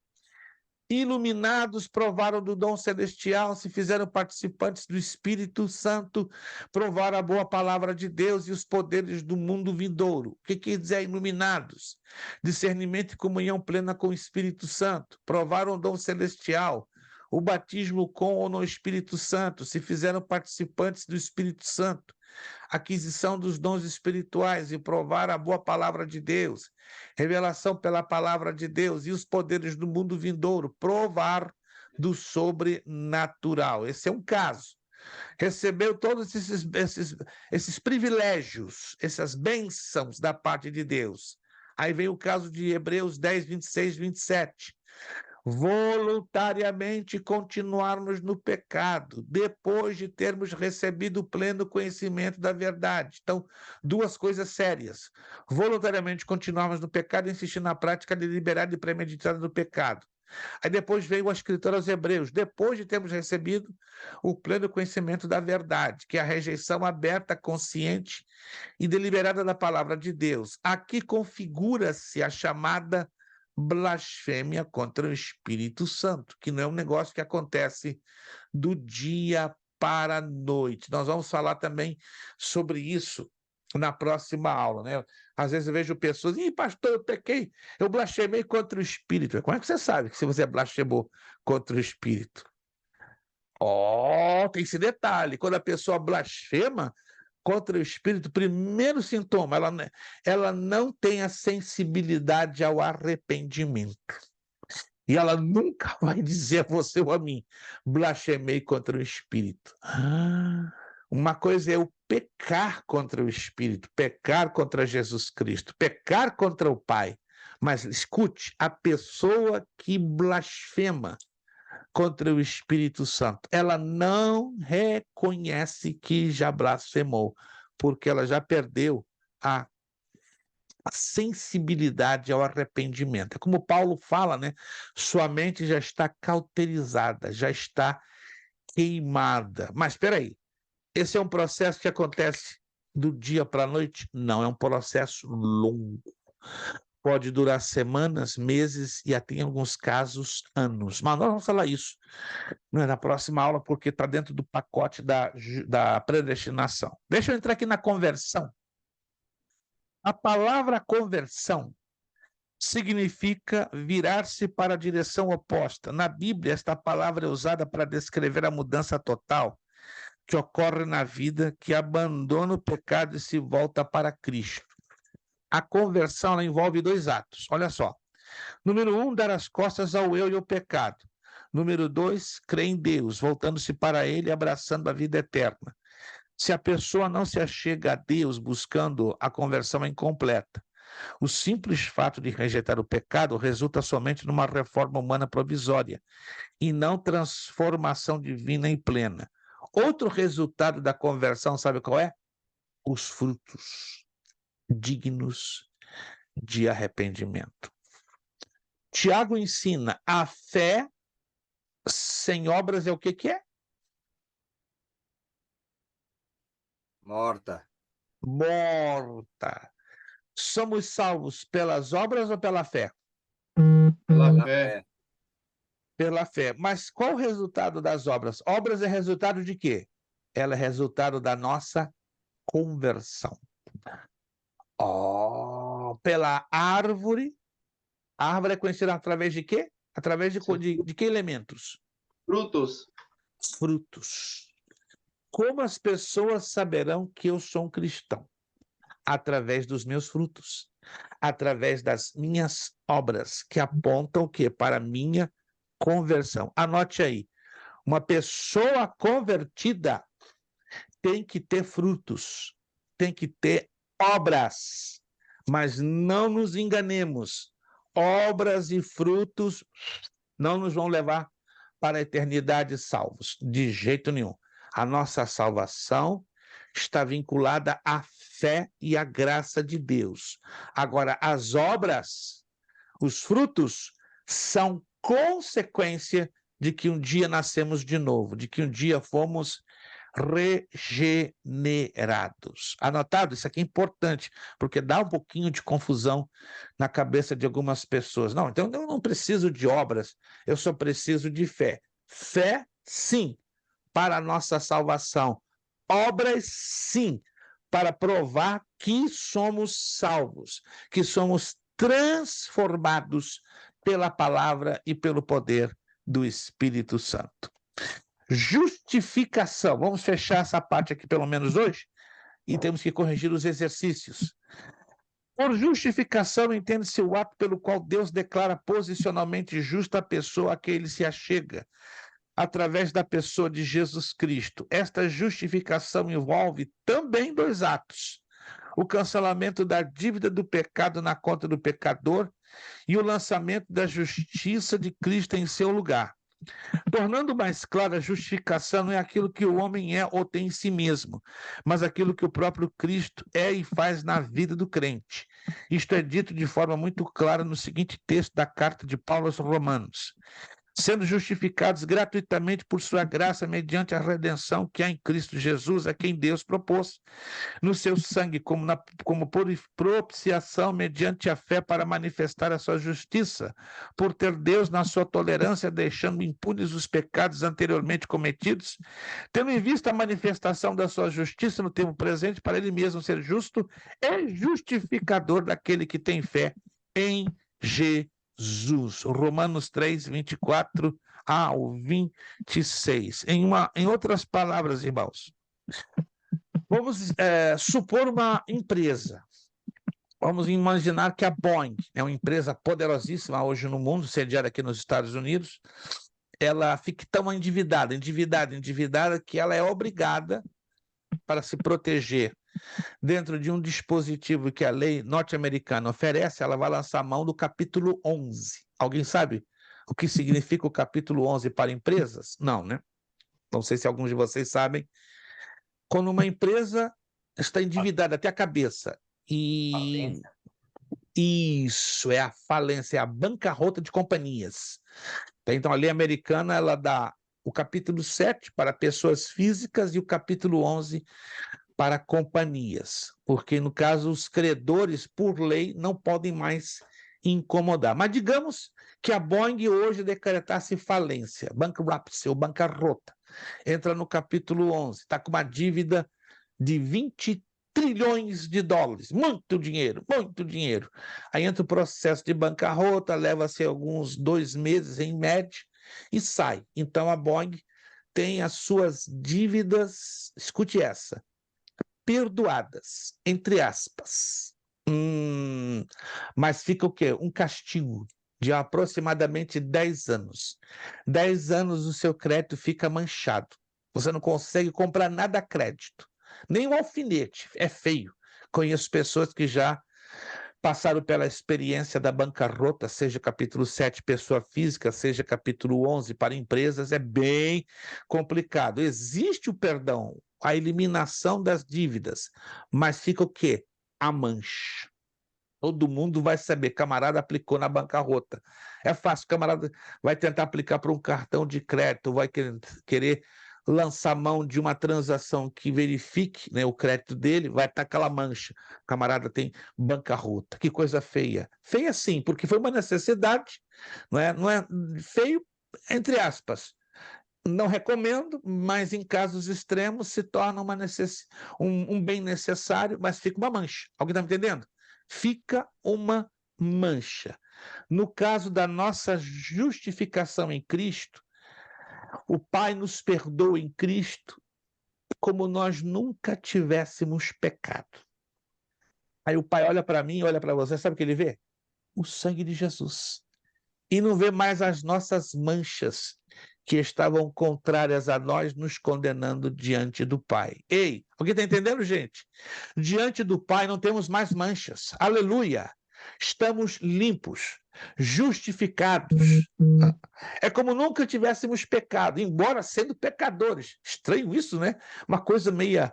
Iluminados, provaram do dom celestial, se fizeram participantes do Espírito Santo, provaram a boa palavra de Deus e os poderes do mundo vindouro. O que quer dizer iluminados? Discernimento e comunhão plena com o Espírito Santo. Provaram o dom celestial, o batismo com ou no Espírito Santo, se fizeram participantes do Espírito Santo, aquisição dos dons espirituais e provar a boa palavra de Deus, revelação pela palavra de Deus e os poderes do mundo vindouro, provar do sobrenatural. Esse é um caso. Recebeu todos esses privilégios, essas bênçãos da parte de Deus. Aí vem o caso de Hebreus 10, 26, 27. Voluntariamente continuarmos no pecado, depois de termos recebido o pleno conhecimento da verdade. Então, duas coisas sérias. Voluntariamente continuarmos no pecado e insistir na prática deliberada e premeditada do pecado. Aí depois veio o escritor aos Hebreus, depois de termos recebido o pleno conhecimento da verdade, que é a rejeição aberta, consciente e deliberada da palavra de Deus. Aqui configura-se a chamada blasfêmia contra o Espírito Santo, que não é um negócio que acontece do dia para a noite. Nós vamos falar também sobre isso na próxima aula, né? Às vezes eu vejo pessoas, pastor, eu pequei, eu blasfemei contra o Espírito. Como é que você sabe que se você blasfemou contra o Espírito? Tem esse detalhe, quando a pessoa blasfema contra o Espírito, primeiro sintoma, ela não tem a sensibilidade ao arrependimento. E ela nunca vai dizer a você ou a mim, blasfemei contra o Espírito. Uma coisa é o pecar contra o Espírito, pecar contra Jesus Cristo, pecar contra o Pai. Mas escute, a pessoa que blasfema contra o Espírito Santo, ela não reconhece que já blasfemou, porque ela já perdeu a sensibilidade ao arrependimento. É como Paulo fala, né? Sua mente já está cauterizada, já está queimada. Mas espera aí, esse é um processo que acontece do dia para a noite? Não, é um processo longo. Pode durar semanas, meses e até em alguns casos anos. Mas nós vamos falar isso na próxima aula, porque está dentro do pacote da predestinação. Deixa eu entrar aqui na conversão. A palavra conversão significa virar-se para a direção oposta. Na Bíblia, esta palavra é usada para descrever a mudança total que ocorre na vida, que abandona o pecado e se volta para Cristo. A conversão ela envolve dois atos. Olha só. Número 1, dar as costas ao eu e ao pecado. Número 2, crê em Deus, voltando-se para Ele e abraçando a vida eterna. Se a pessoa não se achega a Deus buscando a conversão incompleta, o simples fato de rejeitar o pecado resulta somente numa reforma humana provisória e não transformação divina e plena. Outro resultado da conversão, sabe qual é? Os frutos dignos de arrependimento. Tiago ensina: a fé sem obras é o que é?
Morta.
Morta. Somos salvos pelas obras ou pela fé?
Pela
Pela
fé.
fé.
Pela fé. Mas qual o resultado das obras? Obras é resultado de quê? Ela é resultado da nossa conversão. Pela árvore. A árvore é conhecida através de quê? Através de que elementos?
Frutos.
Frutos. Como as pessoas saberão que eu sou um cristão? Através dos meus frutos, através das minhas obras, que apontam o quê? Para a minha conversão. Anote aí, uma pessoa convertida tem que ter frutos, tem que ter obras, mas não nos enganemos, obras e frutos não nos vão levar para a eternidade salvos, de jeito nenhum. A nossa salvação está vinculada à fé e à graça de Deus. Agora, as obras, os frutos, são consequência de que um dia nascemos de novo, de que um dia fomos regenerados. Anotado? Isso aqui é importante, porque dá um pouquinho de confusão na cabeça de algumas pessoas. Não, então eu não preciso de obras, eu só preciso de fé. Fé, sim, para a nossa salvação. Obras, sim, para provar que somos salvos, que somos transformados pela palavra e pelo poder do Espírito Santo. Justificação. Vamos fechar essa parte aqui pelo menos hoje e temos que corrigir os exercícios. Por justificação, entende-se o ato pelo qual Deus declara posicionalmente justa a pessoa a quem ele se achega, através da pessoa de Jesus Cristo. Esta justificação envolve também dois atos: o cancelamento da dívida do pecado na conta do pecador e o lançamento da justiça de Cristo em seu lugar. Tornando mais clara, a justificação não é aquilo que o homem é ou tem em si mesmo, mas aquilo que o próprio Cristo é e faz na vida do crente. Isto é dito de forma muito clara no seguinte texto da carta de Paulo aos Romanos: sendo justificados gratuitamente por sua graça mediante a redenção que há em Cristo Jesus, a quem Deus propôs no seu sangue como propiciação mediante a fé para manifestar a sua justiça, por ter Deus na sua tolerância deixando impunes os pecados anteriormente cometidos, tendo em vista a manifestação da sua justiça no tempo presente, para ele mesmo ser justo e justificador daquele que tem fé em Jesus. Romanos 3, 24 ao 26. Em outras palavras, irmãos, vamos supor uma empresa. Vamos imaginar que a Boeing é uma empresa poderosíssima hoje no mundo, sediada aqui nos Estados Unidos. Ela fica tão endividada, que ela é obrigada, para se proteger, dentro de um dispositivo que a lei norte-americana oferece, ela vai lançar mão do capítulo 11. Alguém sabe o que significa o capítulo 11 para empresas? Não, né? Não sei se alguns de vocês sabem. Quando uma empresa está endividada até a cabeça e isso é a falência, é a bancarrota de companhias. Então, a lei americana, ela dá o capítulo 7 para pessoas físicas e o capítulo 11 para companhias, porque, no caso, os credores, por lei, não podem mais incomodar. Mas digamos que a Boeing hoje decretasse falência, bankruptcy ou bancarrota, entra no capítulo 11, está com uma dívida de 20 trilhões de dólares, muito dinheiro, muito dinheiro. Aí entra o processo de bancarrota, leva-se alguns 2 meses em média e sai. Então a Boeing tem as suas dívidas, escute essa, perdoadas, entre aspas. Mas fica o quê? Um castigo. de aproximadamente 10 anos. 10 anos o seu crédito fica manchado. Você não consegue comprar nada a crédito. Nem um alfinete. É feio. Conheço pessoas que já passaram pela experiência da bancarrota, seja capítulo 7, pessoa física, seja capítulo 11, para empresas, é bem complicado. Existe o perdão, a eliminação das dívidas, mas fica o quê? A mancha. Todo mundo vai saber, camarada aplicou na bancarrota. É fácil, camarada vai tentar aplicar para um cartão de crédito, vai querer lançar mão de uma transação que verifique, né, o crédito dele, vai estar aquela mancha. O camarada tem bancarrota. Que coisa feia. Feia sim, porque foi uma necessidade, não é feio, entre aspas. Não recomendo, mas em casos extremos se torna um bem necessário, mas fica uma mancha. Alguém está me entendendo? Fica uma mancha. No caso da nossa justificação em Cristo, o Pai nos perdoa em Cristo como nós nunca tivéssemos pecado. Aí o Pai olha para mim, olha para você, sabe o que ele vê? O sangue de Jesus. E não vê mais as nossas manchas que estavam contrárias a nós, nos condenando diante do Pai. Ei, alguém está entendendo, gente? Diante do Pai não temos mais manchas. Aleluia! Estamos limpos, justificados. É como nunca tivéssemos pecado, embora sendo pecadores. Estranho isso, né? Uma coisa meia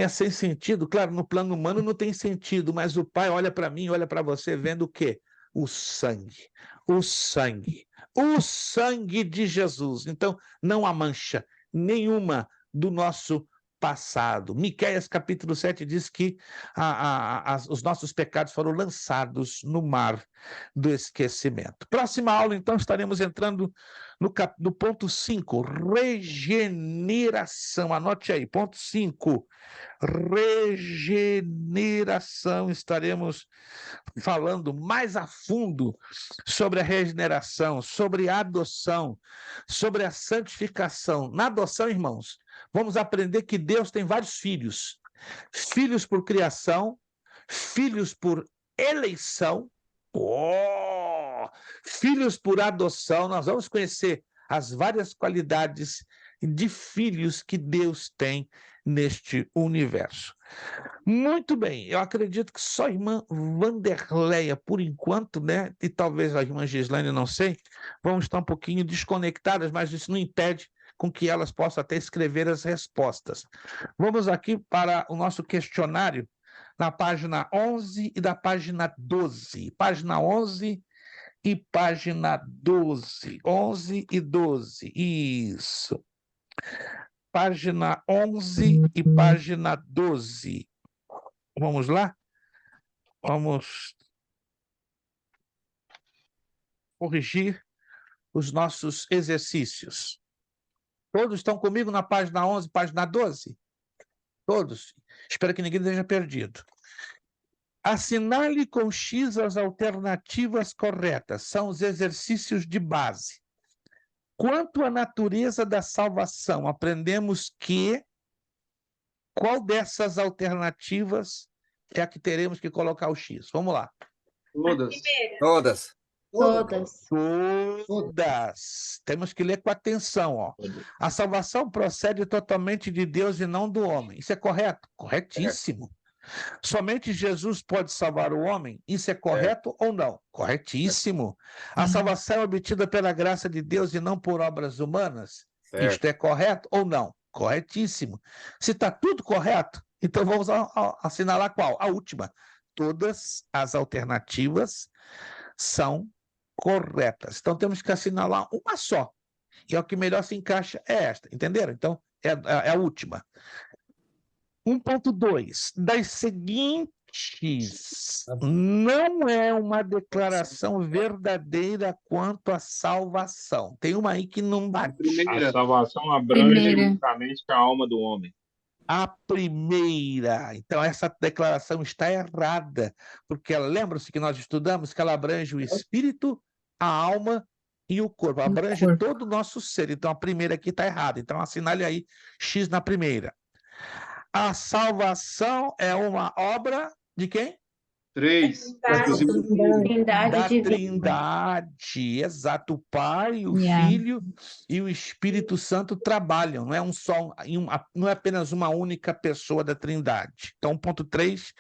sem sentido. Claro, no plano humano não tem sentido, mas o Pai olha para mim, olha para você, vendo o quê? O sangue, o sangue, o sangue de Jesus. Então, não há mancha nenhuma do nosso passado. Miqueias capítulo 7 diz que os nossos pecados foram lançados no mar do esquecimento. Próxima aula, então, estaremos entrando no ponto 5, regeneração. Anote aí, ponto 5, regeneração. Estaremos falando mais a fundo sobre a regeneração, sobre a adoção, sobre a santificação. Na adoção, irmãos, vamos aprender que Deus tem vários filhos. Filhos por criação, filhos por eleição, filhos por adoção. Nós vamos conhecer as várias qualidades de filhos que Deus tem neste universo. Muito bem, eu acredito que só a irmã Vanderleia, por enquanto, né, e talvez a irmã Gislaine, não sei, vão estar um pouquinho desconectadas, mas isso não impede com que elas possam até escrever as respostas. Vamos aqui para o nosso questionário, na página 11 e da página 12. Página 11 e página 12. 11 e 12, isso. Página 11 e página 12. Vamos lá? Vamos corrigir os nossos exercícios. Todos estão comigo na página 11, página 12? Todos? Espero que ninguém esteja perdido. Assinale com X as alternativas corretas. São os exercícios de base. Quanto à natureza da salvação, aprendemos que qual dessas alternativas é a que teremos que colocar o X? Vamos lá.
Todas.
Todas.
Todas. Temos que ler com atenção, ó. A salvação procede totalmente de Deus e não do homem. Isso é correto? Corretíssimo. Somente Jesus pode salvar o homem? Isso é correto ou não? Corretíssimo. A salvação é obtida pela graça de Deus e não por obras humanas? Isto é correto ou não? Corretíssimo. Se está tudo correto, então vamos assinalar qual? A última. Todas as alternativas são corretas. Então temos que assinalar uma só. E é o que melhor se encaixa é esta. Entenderam? Então é a última. 1.2. Das seguintes, não é uma declaração verdadeira quanto à salvação. Tem uma aí que não bate.
A salvação abrange unicamente a alma do homem.
A primeira. Então, essa declaração está errada, porque lembra-se que nós estudamos que ela abrange o espírito, a alma e o corpo. Abrange todo o nosso ser. Então, a primeira aqui está errada. Então, assinale aí X na primeira. A salvação é uma obra de quem?
3.
Da
Exclusivo.
Trindade
Da
divina.
Trindade, exato. O Pai, o
Yeah.
Filho e o Espírito Santo trabalham, não é não é apenas uma única pessoa da Trindade. Então, ponto 3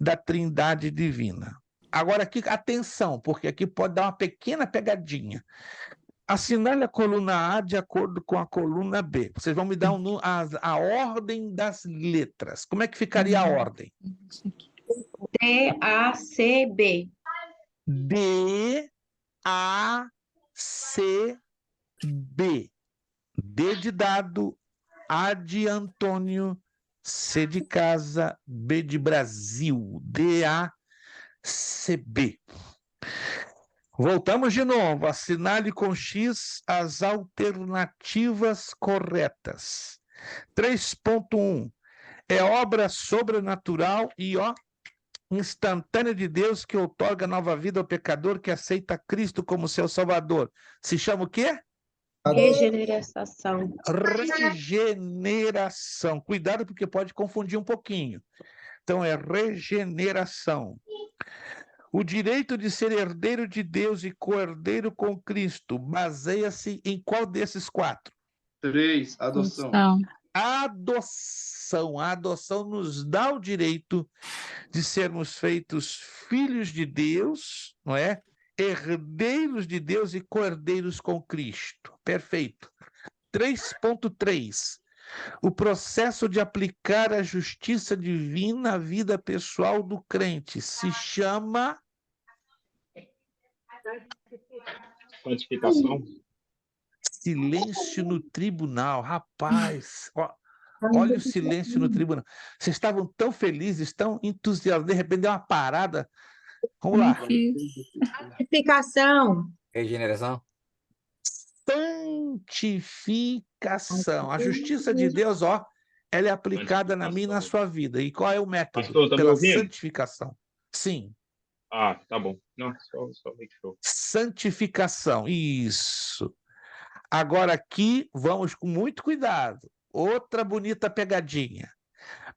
da Trindade divina. Agora aqui, atenção, porque aqui pode dar uma pequena pegadinha. Assinale a coluna A de acordo com a coluna B. Vocês vão me dar a ordem das letras. Como é que ficaria a ordem?
Isso aqui.
D-A-C-B.
D, A, C, B. D de dado, A de Antônio, C de casa, B de Brasil. D, A, C, B. Voltamos de novo. Assinale com X as alternativas corretas. 3.1 é obra sobrenatural e instantânea de Deus que outorga nova vida ao pecador que aceita Cristo como seu Salvador. Se chama o quê?
Regeneração.
Regeneração. Cuidado porque pode confundir um pouquinho. Então é regeneração. O direito de ser herdeiro de Deus e co-herdeiro com Cristo baseia-se em qual desses 4?
3. Adoção.
Adoção.
Adoção. A adoção nos dá o direito de sermos feitos filhos de Deus, não é? Herdeiros de Deus e co-herdeiros com Cristo. Perfeito. 3.3. O processo de aplicar a justiça divina à vida pessoal do crente se chama
Santificação.
silêncio no tribunal. Rapaz, olha o silêncio no tribunal. Vocês estavam tão felizes, tão entusiasmados, de repente deu uma parada. Vamos lá.
Santificação.
Regeneração.
Santificação. A justiça de Deus, ela é aplicada na minha e na sua vida. E qual é o método?
Pastor, tá me
Pela
ouvindo?
santificação. Sim.
Ah, tá bom. Não, só make sure.
Santificação. Isso. Agora aqui, vamos com muito cuidado. Outra bonita pegadinha.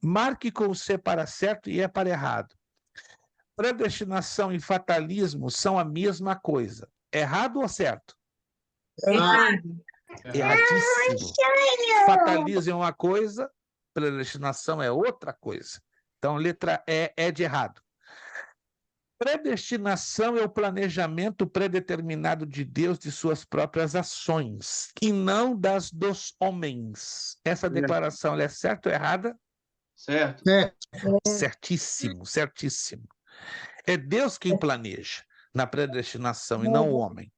Marque com o C para certo e E para errado. Predestinação e fatalismo são a mesma coisa. Errado ou certo?
Errado.
Erradíssimo. Fatalismo é uma coisa, predestinação é outra coisa. Então, letra E é de errado. Predestinação é o planejamento predeterminado de Deus de suas próprias ações, e não das dos homens. Essa declaração ela é certa ou errada?
Certo.
Certíssimo, certíssimo. É Deus quem planeja na predestinação e não o homem.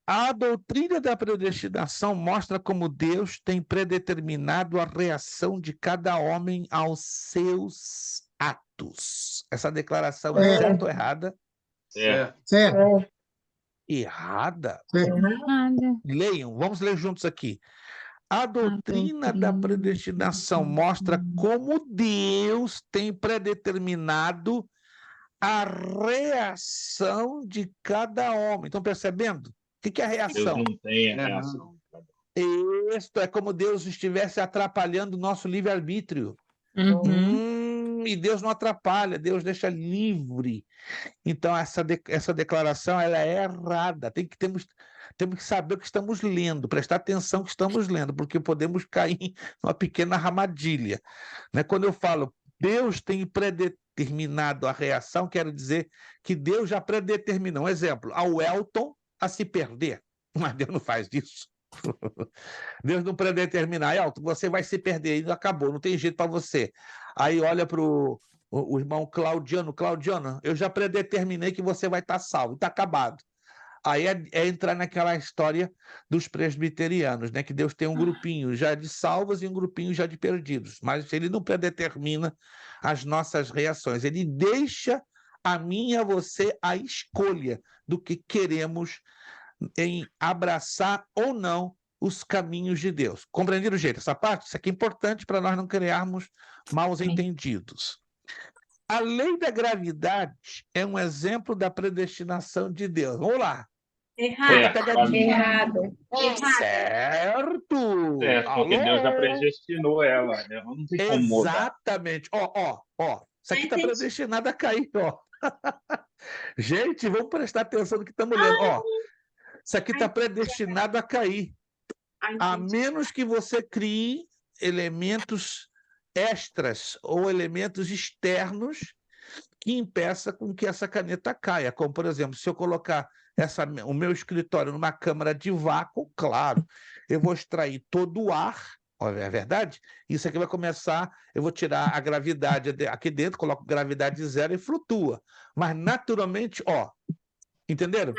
A doutrina da predestinação mostra como Deus tem predeterminado a reação de cada homem aos seus atos. Essa declaração é certa ou errada?
É.
Certo.
Errada?
Nada.
Leiam, vamos ler juntos aqui. A doutrina da predestinação mostra como Deus tem predeterminado a reação de cada homem. Estão percebendo? O que é a
Deus
reação?
não tem a reação.
Isto é como Deus estivesse atrapalhando o nosso livre-arbítrio. E Deus não atrapalha, Deus deixa livre. Então, essa declaração ela é errada. Temos que saber o que estamos lendo, prestar atenção no que estamos lendo, porque podemos cair numa pequena armadilha. Né? Quando eu falo Deus tem predeterminado a reação, quero dizer que Deus já predeterminou. Um exemplo, ao Elton a se perder. Mas Deus não faz isso. Deus não predetermina, Elton, você vai se perder, e acabou, não tem jeito para você. Aí olha para o irmão Claudiano, eu já predeterminei que você vai estar salvo, está acabado. Aí é entrar naquela história dos presbiterianos, né? Que Deus tem um grupinho já de salvos e um grupinho já de perdidos, mas ele não predetermina as nossas reações, ele deixa a mim e a você a escolha do que queremos em abraçar ou não os caminhos de Deus. Compreenderam o jeito? Essa parte? Isso aqui é importante para nós não criarmos maus entendidos. A lei da gravidade é um exemplo da predestinação de Deus. Vamos lá.
Errado.
Pegadinha.
Errado.
Certo!
É, porque
Alô?
Deus já predestinou ela. Né? Não tem como mudar.
Exatamente. Ó. Isso aqui está
Entendi.
predestinado a cair, ó. Gente, vamos prestar atenção no que estamos lendo. Ó, isso aqui está predestinado a cair, a
Entendi.
menos que você crie elementos extras ou elementos externos que impeça com que essa caneta caia. Como, por exemplo, se eu colocar o meu escritório numa câmara de vácuo, claro, eu vou extrair todo o ar, ó, é verdade? Isso aqui vai começar, eu vou tirar a gravidade aqui dentro, coloco gravidade zero e flutua. Mas, naturalmente, ó, entenderam?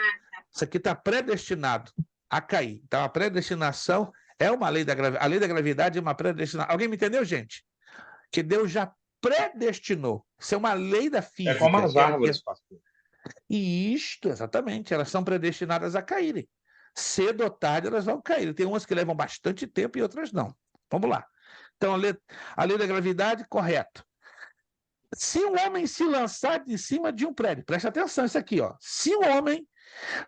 Isso aqui está predestinado a cair. Então, a predestinação é uma lei da gravidade. A lei da gravidade é uma predestinação. Alguém me entendeu, gente? Que Deus já predestinou. Isso é uma lei da física.
É como as árvores, pastor.
E isto, exatamente, elas são predestinadas a caírem. Cedo ou tarde elas vão cair. Tem umas que levam bastante tempo e outras não. Vamos lá. Então, a lei da gravidade, correto. Se um homem se lançar de cima de um prédio, presta atenção isso aqui, ó. Se um homem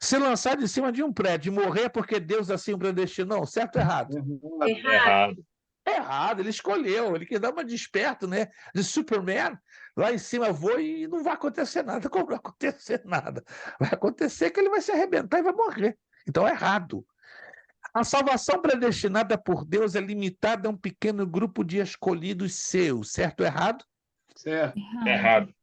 se lançar de cima de um prédio e morrer porque Deus assim o predestinou, certo ou errado?
Errado.
Errado, ele escolheu, ele quer dar uma de esperto, né? De Superman, lá em cima voa e não vai acontecer nada. Como não vai acontecer nada? Vai acontecer que ele vai se arrebentar e vai morrer. Então é errado. A salvação predestinada por Deus é limitada a um pequeno grupo de escolhidos seus, certo ou errado?
Certo.
Errado.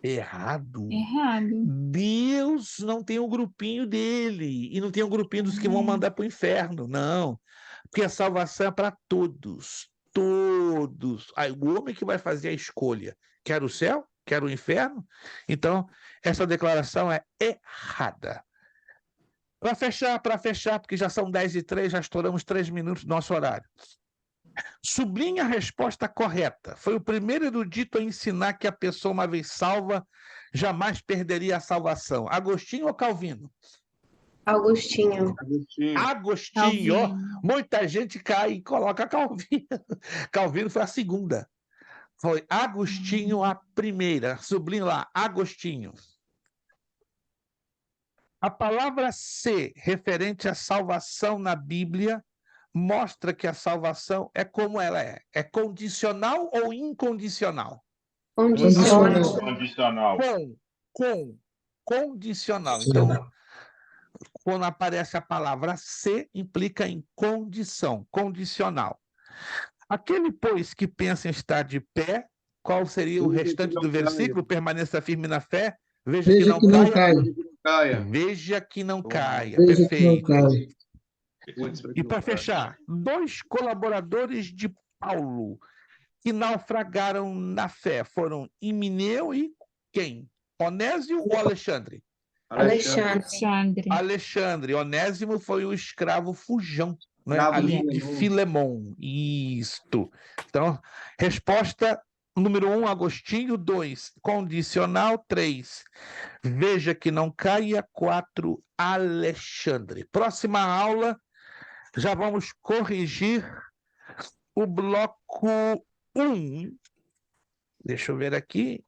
Errado.
Errado.
Deus não tem um grupinho dele, e não tem um grupinho dos que vão mandar para o inferno, não. Porque a salvação é para todos, todos. Aí, o homem que vai fazer a escolha, quer o céu, quer o inferno, então essa declaração é errada. Para fechar, porque já são 10h03, já estouramos 3 minutos do nosso horário. Sublinhe a resposta correta. Foi o primeiro erudito a ensinar que a pessoa, uma vez salva, jamais perderia a salvação. Agostinho ou Calvino?
Augustinho.
Agostinho. Ó,
Calvino.
muita gente cai e coloca Calvino. Calvino foi a segunda. Foi Agostinho a primeira. Sublinhe lá, Agostinho. A palavra ser, referente à salvação na Bíblia, mostra que a salvação é como ela é. É condicional ou incondicional?
Condicional.
Condicional.
Condicional. Então, quando aparece a palavra ser, implica em condição, condicional. Aquele, pois, que pensa em estar de pé, qual seria o restante do versículo? Permaneça firme na fé, veja que não caia. Veja que não caia.
Veja que não
Perfeito.
caia.
E para fechar, 2 colaboradores de Paulo que naufragaram na fé foram Himeneu e quem? Onésio ou Alexandre?
Alexandre.
Alexandre. Onésimo foi o escravo fujão, né? Ali de Filemon. Isto. Então, resposta número 1, Agostinho. 2, condicional. 3, veja que não caia. 4, Alexandre. Próxima aula, já vamos corrigir o bloco 1. Deixa eu ver aqui.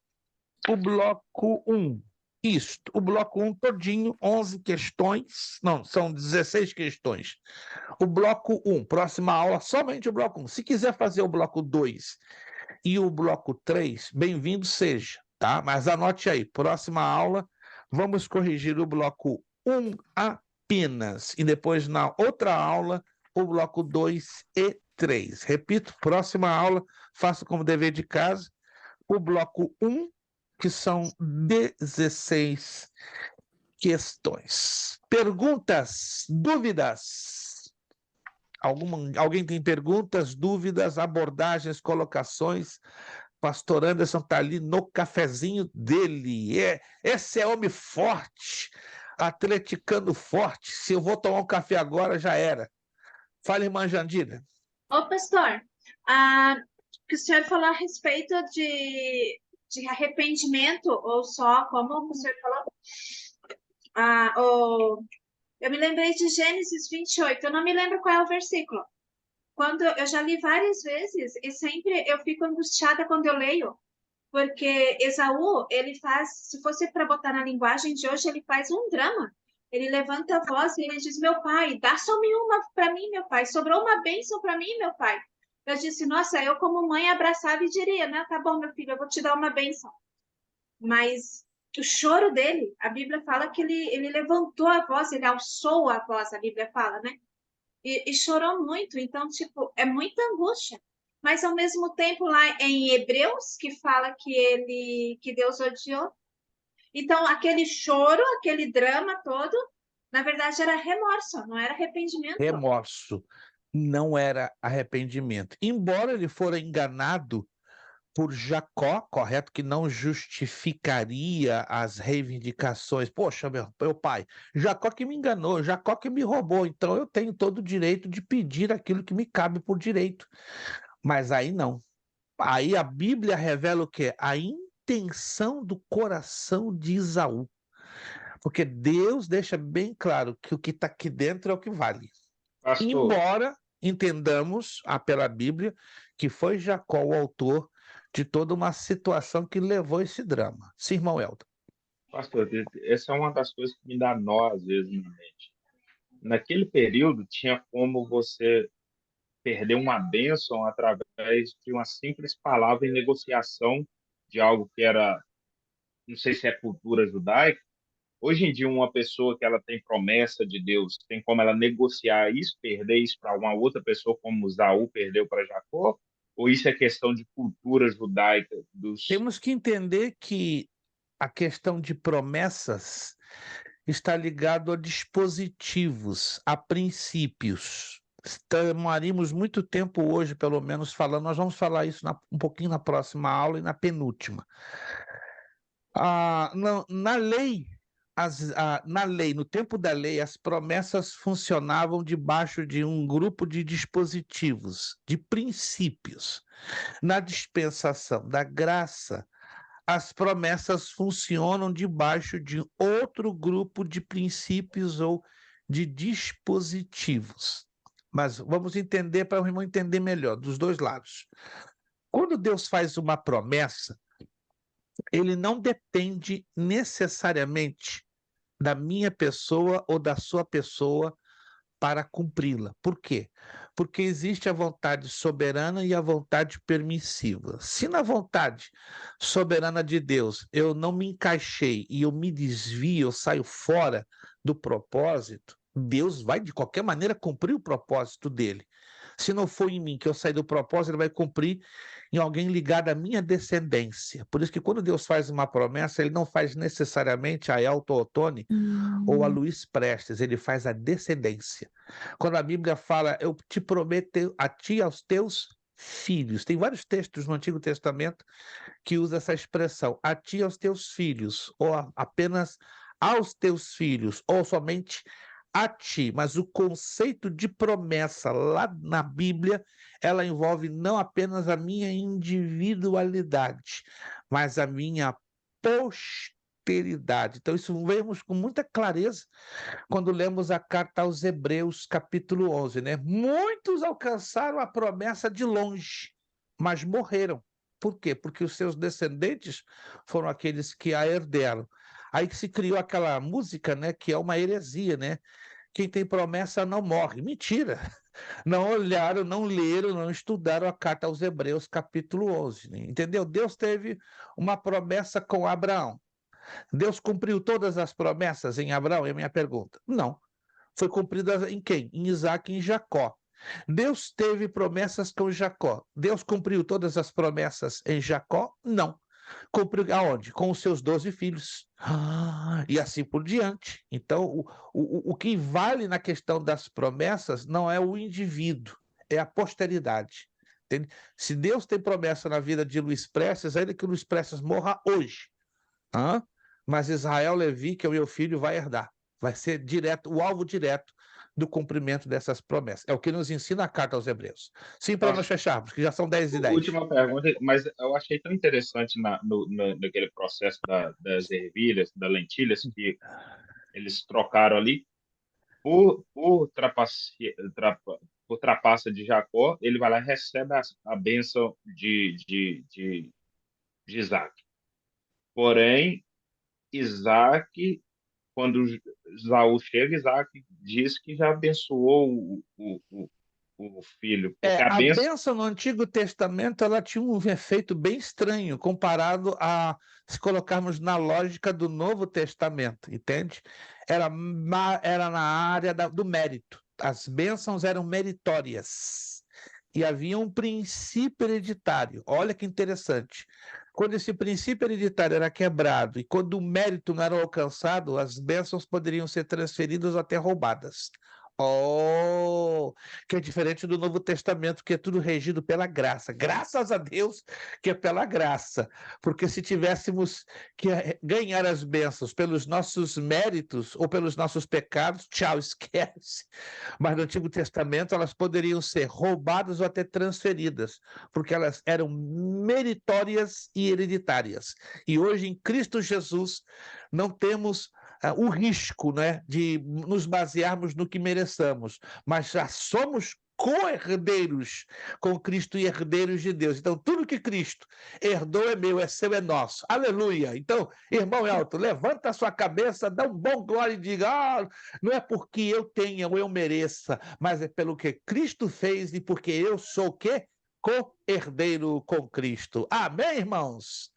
O bloco 1. Isto. O bloco 1 todinho, 11 questões. Não, são 16 questões. O bloco 1, próxima aula, somente o bloco 1. Se quiser fazer o bloco 2 e o bloco 3, bem-vindo seja, tá? Mas anote aí, próxima aula, vamos corrigir o bloco 1 apenas. E depois, na outra aula, o bloco 2 e 3. Repito, próxima aula, faça como dever de casa, o bloco 1, que são 16 questões. Perguntas, dúvidas? Alguém tem perguntas, dúvidas, abordagens, colocações? Pastor Anderson está ali no cafezinho dele. Esse é homem forte, atleticano forte. Se eu vou tomar um café agora, já era. Fala, irmã Jandira.
Ô, pastor, que o senhor falou a respeito de arrependimento, ou só, como o senhor falou, eu me lembrei de Gênesis 28, eu não me lembro qual é o versículo. Quando eu já li várias vezes, e sempre eu fico angustiada quando eu leio, porque Esaú, ele faz, se fosse para botar na linguagem de hoje, ele faz um drama. Ele levanta a voz e ele diz: meu pai, dá só uma para mim, meu pai. Sobrou uma bênção para mim, meu pai. Eu disse, nossa, eu como mãe abraçava e diria, né? Tá bom, meu filho, eu vou te dar uma bênção. Mas o choro dele, a Bíblia fala que ele levantou a voz, ele alçou a voz, a Bíblia fala, né? E chorou muito. Então, tipo, é muita angústia. Mas, ao mesmo tempo, lá em Hebreus, que fala que Deus odiou. Então, aquele choro, aquele drama todo, na verdade, era remorso, não era arrependimento.
Remorso. Não era arrependimento. Embora ele fora enganado por Jacó, correto? Que não justificaria as reivindicações. Poxa, meu pai, Jacó que me enganou, Jacó que me roubou, então eu tenho todo o direito de pedir aquilo que me cabe por direito. Mas aí não. Aí a Bíblia revela o quê? A intenção do coração de Esaú. Porque Deus deixa bem claro que o que está aqui dentro é o que vale.
Pastor,
Embora entendamos, pela Bíblia, que foi Jacó o autor de toda uma situação que levou esse drama. Sim, irmão Elton.
pastor, essa é uma das coisas que me dá nó, às vezes, na mente. Naquele período, tinha como você perder uma bênção através de uma simples palavra em negociação de algo que era, não sei se é cultura judaica. Hoje em dia, uma pessoa que ela tem promessa de Deus, tem como ela negociar isso, perder isso para uma outra pessoa, como Esaú perdeu para Jacó? Ou isso é questão de cultura judaica dos...
Temos que entender que a questão de promessas está ligado a dispositivos, a princípios. Tomaríamos muito tempo hoje, pelo menos, falando. Nós vamos falar isso um pouquinho na próxima aula e na penúltima. Na lei, na lei, no tempo da lei, as promessas funcionavam debaixo de um grupo de dispositivos, de princípios. Na dispensação da graça, as promessas funcionam debaixo de outro grupo de princípios ou de dispositivos. Mas vamos entender, para o irmão entender melhor, dos dois lados. Quando Deus faz uma promessa, ele não depende necessariamente da minha pessoa ou da sua pessoa para cumpri-la. Por quê? Porque existe a vontade soberana e a vontade permissiva. Se na vontade soberana de Deus eu não me encaixei e eu me desvio, eu saio fora do propósito, Deus vai de qualquer maneira cumprir o propósito dele. Se não for em mim que eu sair do propósito, ele vai cumprir em alguém ligado à minha descendência. Por isso que quando Deus faz uma promessa, ele não faz necessariamente a Elton Ottoni ou a Luiz Prestes, ele faz a descendência. Quando a Bíblia fala, eu te prometo a ti e aos teus filhos. Tem vários textos no Antigo Testamento que usa essa expressão, a ti e aos teus filhos, ou apenas aos teus filhos, ou somente a ti. Mas o conceito de promessa lá na Bíblia, ela envolve não apenas a minha individualidade, mas a minha posteridade. Então, isso vemos com muita clareza quando lemos a carta aos Hebreus, capítulo 11, né? Muitos alcançaram a promessa de longe, mas morreram. Por quê? Porque os seus descendentes foram aqueles que a herderam. Aí que se criou aquela música, né, que é uma heresia, né? Quem tem promessa não morre. Mentira! Não olharam, não leram, não estudaram a carta aos Hebreus, capítulo 11, né? Entendeu? Deus teve uma promessa com Abraão. Deus cumpriu todas as promessas em Abraão? É a minha pergunta. Não. Foi cumprida em quem? Em Isaac e em Jacó. Deus teve promessas com Jacó. Deus cumpriu todas as promessas em Jacó? Não. Cumpriu aonde? Com os seus 12 filhos. E assim por diante. Então, o que vale na questão das promessas não é o indivíduo, é a posteridade. Entende? Se Deus tem promessa na vida de Luiz Prestes, ainda que o Luiz Prestes morra hoje, mas Israel Levi, que é o meu filho, vai herdar. Vai ser direto, o alvo direto do cumprimento dessas promessas. É o que nos ensina a carta aos Hebreus. Sim, para nós fecharmos, que já são 10h10.
Última pergunta, mas eu achei tão interessante naquele processo das ervilhas, das lentilhas, que eles trocaram ali por trapaça de Jacó, ele vai lá e recebe a bênção de Isaac. Porém, Isaac, quando Esaú chega, Isaac diz que já abençoou o filho, porque a
A
bênção
bênção no Antigo Testamento ela tinha um efeito bem estranho comparado a se colocarmos na lógica do Novo Testamento, entende? Era na área do mérito. As bênçãos eram meritórias e havia um princípio hereditário. Olha que interessante. Quando esse princípio hereditário era quebrado e quando o mérito não era alcançado, as bênçãos poderiam ser transferidas ou até roubadas. Oh, que é diferente do Novo Testamento, que é tudo regido pela graça. Graças a Deus que é pela graça, porque se tivéssemos que ganhar as bênçãos pelos nossos méritos ou pelos nossos pecados, tchau, esquece. Mas no Antigo Testamento elas poderiam ser roubadas ou até transferidas, porque elas eram meritórias e hereditárias. E hoje, em Cristo Jesus, não temos o risco, né, de nos basearmos no que mereçamos, mas já somos co-herdeiros com Cristo e herdeiros de Deus. Então, tudo que Cristo herdou é meu, é seu, é nosso. Aleluia! Então, irmão Elton, levanta a sua cabeça, dá um bom glória e diga, não é porque eu tenha ou eu mereça, mas é pelo que Cristo fez e porque eu sou o quê? Co-herdeiro com Cristo. Amém, irmãos?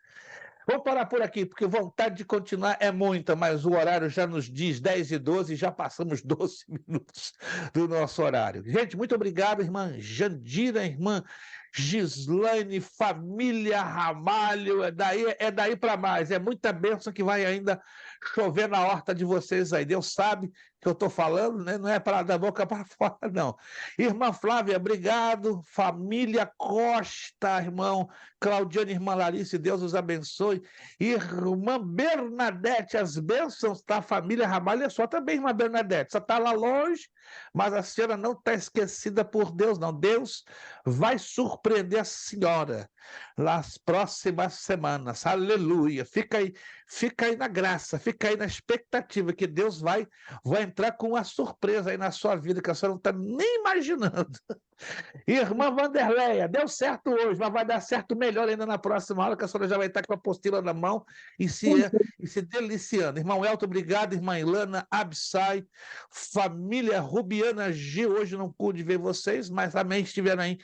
Vou parar por aqui, porque vontade de continuar é muita, mas o horário já nos diz 10h12 e já passamos 12 minutos do nosso horário. Gente, muito obrigado, irmã Jandira, irmã Gislaine, família Ramalho, é daí para mais, é muita bênção que vai ainda chover na horta de vocês aí. Deus sabe que eu estou falando, né? Não é para da boca para fora, não. Irmã Flávia, obrigado. Família Costa, irmão Claudiane, irmã Larissa, Deus os abençoe. Irmã Bernadette, as bênçãos da família Ramalho é só também, irmã Bernadette. Só está lá longe, mas a senhora não está esquecida por Deus, não. Deus vai surpreender a senhora nas próximas semanas. Aleluia. Fica aí na graça, fica aí na expectativa que Deus vai entrar com uma surpresa aí na sua vida que a senhora não está nem imaginando. Irmã Vanderleia, deu certo hoje, mas vai dar certo melhor ainda na próxima aula, que a senhora já vai estar com a apostila na mão e se deliciando. Irmão Elton, obrigado. Irmã Ilana, Absai, família Rubiana G, hoje não pude ver vocês, mas amém, estiveram aí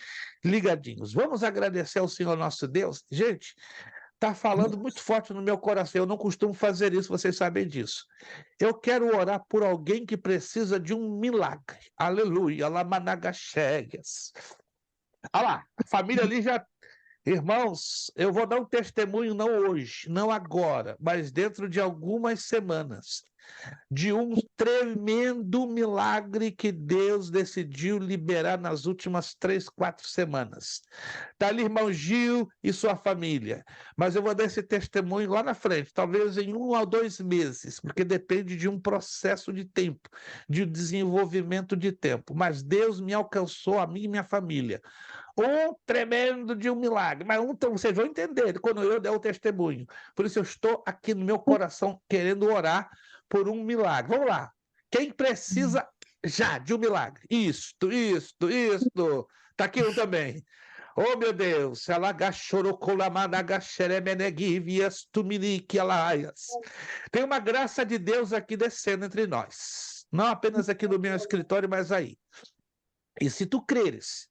ligadinhos. Vamos agradecer ao Senhor nosso Deus. Gente, está falando muito forte no meu coração, eu não costumo fazer isso, vocês sabem disso. Eu quero orar por alguém que precisa de um milagre. Aleluia, Lamanagachegas. Olha lá, a família ali já... Irmãos, eu vou dar um testemunho não hoje, não agora, mas dentro de algumas semanas, de um tremendo milagre que Deus decidiu liberar nas últimas 3, 4 semanas. Está ali irmão Gil e sua família, mas eu vou dar esse testemunho lá na frente, talvez em 1 ou 2 meses, porque depende de um processo de tempo, de desenvolvimento de tempo, mas Deus me alcançou, a mim e minha família. Um tremendo de um milagre, mas vocês vão entender quando eu der o testemunho. Por isso eu estou aqui no meu coração querendo orar por um milagre. Vamos lá. Quem precisa já de um milagre? Isto. Está aqui um também. Oh, meu Deus. Tem uma graça de Deus aqui descendo entre nós. Não apenas aqui no meu escritório, mas aí. E se tu creres,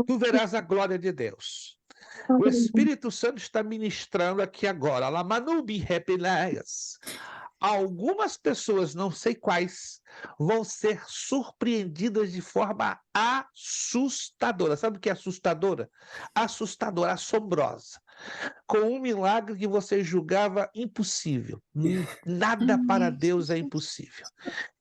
tu verás a glória de Deus. O Espírito Santo está ministrando aqui agora. Algumas pessoas, não sei quais, vão ser surpreendidas de forma assustadora. Sabe o que é assustadora? Assustadora, assombrosa. Com um milagre que você julgava impossível. Nada para Deus é impossível.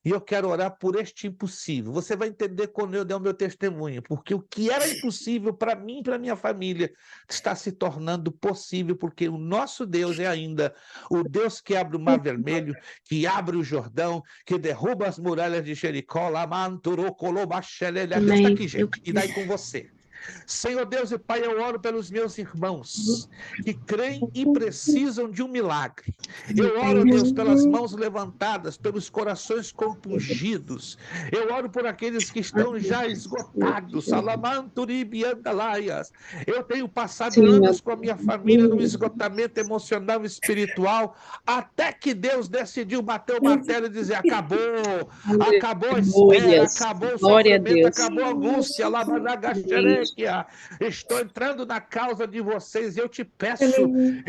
E eu quero orar por este impossível. Você vai entender quando eu der o meu testemunho, porque o que era impossível para mim e para minha família está se tornando possível, porque o nosso Deus é ainda o Deus que abre o Mar Vermelho, que abre o Jordão, que derruba as muralhas de Jericó. Deus está aqui, gente, e daí com você. Senhor Deus e Pai, eu oro pelos meus irmãos que creem e precisam de um milagre. Eu oro, Deus, pelas mãos levantadas, pelos corações compungidos. Eu oro por aqueles que estão já esgotados. Salamanturibiandalaias. Eu tenho passado anos com a minha família num esgotamento emocional e espiritual, até que Deus decidiu bater o martelo e dizer: acabou a espera, acabou o sofrimento, acabou a angústia. Estou entrando na causa de vocês e eu te peço,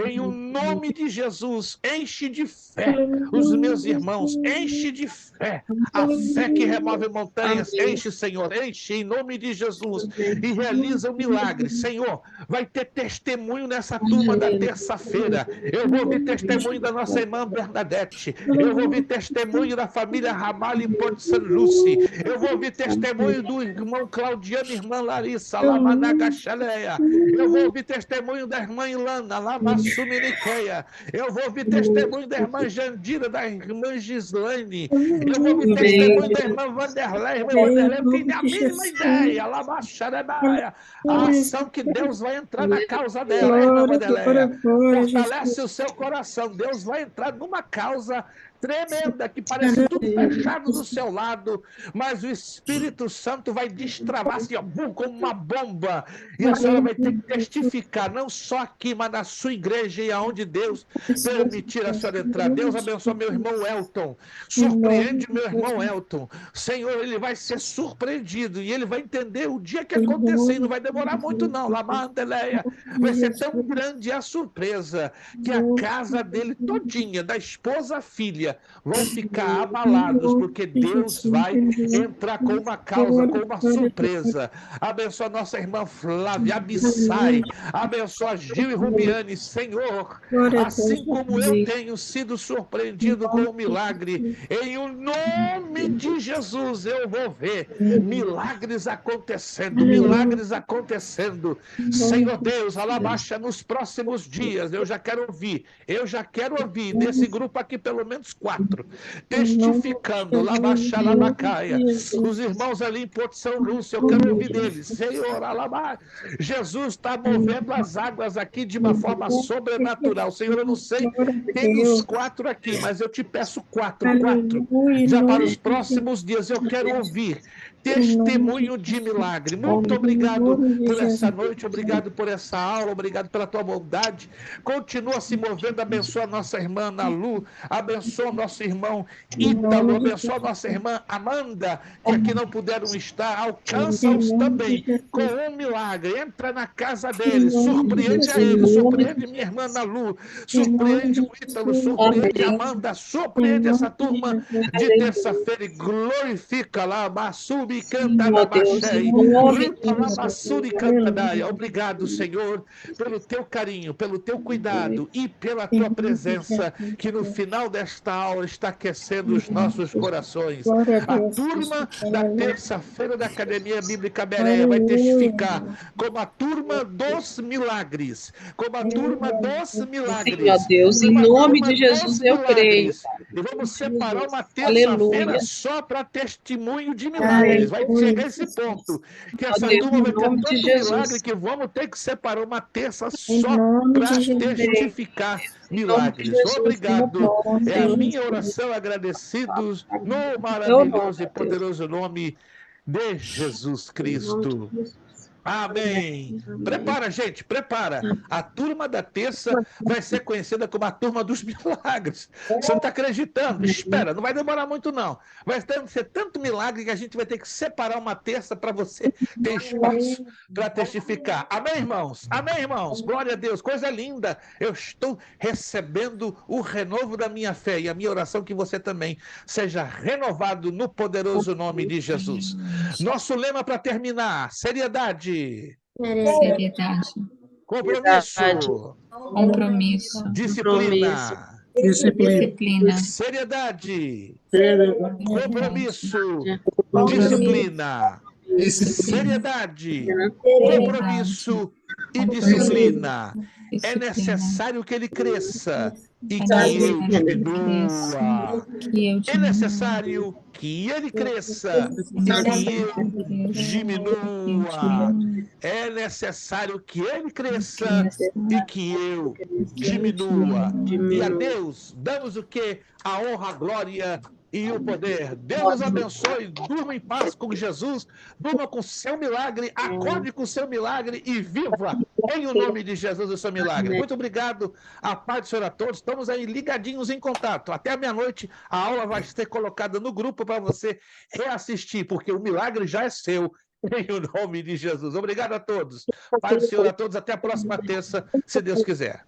em o nome de Jesus, enche de fé os meus irmãos, enche de fé, a fé que remove montanhas, enche, Senhor, enche em nome de Jesus e realiza um milagre. Senhor, vai ter testemunho nessa turma da terça-feira. Eu vou ouvir testemunho da nossa irmã Bernadette, eu vou ouvir testemunho da família Ramalho em Porto San Lucy, eu vou ouvir testemunho do irmão Claudiano e irmã Larissa, Lamanagachaleia, eu vou ouvir testemunho da irmã Ilana, Lamassuminiqueia, eu vou ouvir testemunho da irmã Jandira, da irmã Gislaine, eu vou ouvir testemunho da irmã Vanderlei. Irmã Vanderlei não tem a mínima ideia, Lamacharebaia, a ação que Deus vai entrar na causa dela, irmã Vanderlei. Fortalece o seu coração, Deus vai entrar numa causa tremenda, que parece tudo fechado do seu lado, mas o Espírito Santo vai destravar assim, ó, como uma bomba, e a senhora vai ter que testificar, não só aqui, mas na sua igreja e aonde Deus permitir a senhora entrar. Deus abençoe meu irmão Elton, surpreende meu irmão Elton, Senhor, ele vai ser surpreendido, e ele vai entender o dia que acontecer, e não vai demorar muito não, Lamandeleia, vai ser tão grande a surpresa, que a casa dele todinha, da esposa à filha, vão ficar abalados, porque Deus vai entrar com uma causa, com uma surpresa. Abençoa nossa irmã Flávia, Abissai, abençoa Gil e Rubiane, Senhor, assim como eu tenho sido surpreendido com o milagre, em o nome de Jesus eu vou ver milagres acontecendo, Senhor Deus, alabaixa nos próximos dias, eu já quero ouvir desse grupo aqui pelo menos 4, testificando, Labaxalabacaia, os irmãos ali em Porto São Lúcio, eu quero ouvir deles, Senhor, alabá, Jesus está movendo as águas aqui de uma forma sobrenatural, Senhor, eu não sei quem dos 4 aqui, mas eu te peço 4, já para os próximos dias, eu quero ouvir testemunho de milagre. Muito obrigado por essa noite, obrigado por essa aula, obrigado pela tua bondade. Continua se movendo, abençoa a nossa irmã Ana Lu, abençoa o nosso irmão Ítalo, abençoa a nossa irmã Amanda, que aqui não puderam estar, alcança-os também com um milagre, entra na casa deles, surpreende a eles, surpreende minha irmã Ana Lu, surpreende o Ítalo, surpreende a Amanda, surpreende essa turma de terça-feira e glorifica lá, Bassu. Obrigado, Senhor, pelo teu carinho, pelo teu cuidado e pela tua presença, que no final desta aula está aquecendo os nossos corações. A turma da terça-feira da Academia Bíblica Bereia vai testificar como a turma dos milagres,
Sim, ó Deus, em nome de Jesus eu creio.
E vamos separar uma terça-feira só para testemunho de milagres. Vai chegar esse ponto, que essa turma vai ter tanto milagre que vamos ter que separar uma terça só para testificar milagres. Obrigado. É a minha oração, agradecidos no maravilhoso e poderoso nome de Jesus Cristo. Amém. Prepara, gente, prepara. A turma da terça vai ser conhecida como a turma dos milagres. Você não está acreditando? Espera, não vai demorar muito não. Vai ser tanto milagre que a gente vai ter que separar uma terça para você ter espaço para testificar. Amém, irmãos? Amém, irmãos? Glória a Deus, coisa linda. Eu estou recebendo o renovo da minha fé, e a minha oração é que você também seja renovado no poderoso nome de Jesus. Nosso lema para terminar: seriedade.
Seriedade.
Compromisso. Disciplina. Seriedade. Compromisso. Disciplina. Seriedade. Compromisso e disciplina. É necessário que ele cresça e
É
que eu
necessário que ele
diminua.
cresça, que eu
É
diminua.
necessário que ele cresça e que eu diminua. É necessário que ele cresça e que eu diminua. E a Deus damos o quê? A honra, a glória e o poder. Deus os abençoe. Durma em paz com Jesus. Durma com seu milagre. Acorde com seu milagre e viva em o nome de Jesus o seu milagre. Muito obrigado. A paz do Senhor a todos. Estamos aí ligadinhos em contato. Até a meia-noite a aula vai ser colocada no grupo para você reassistir, porque o milagre já é seu. Em o nome de Jesus. Obrigado a todos. Paz do Senhor a todos. Até a próxima terça, se Deus quiser.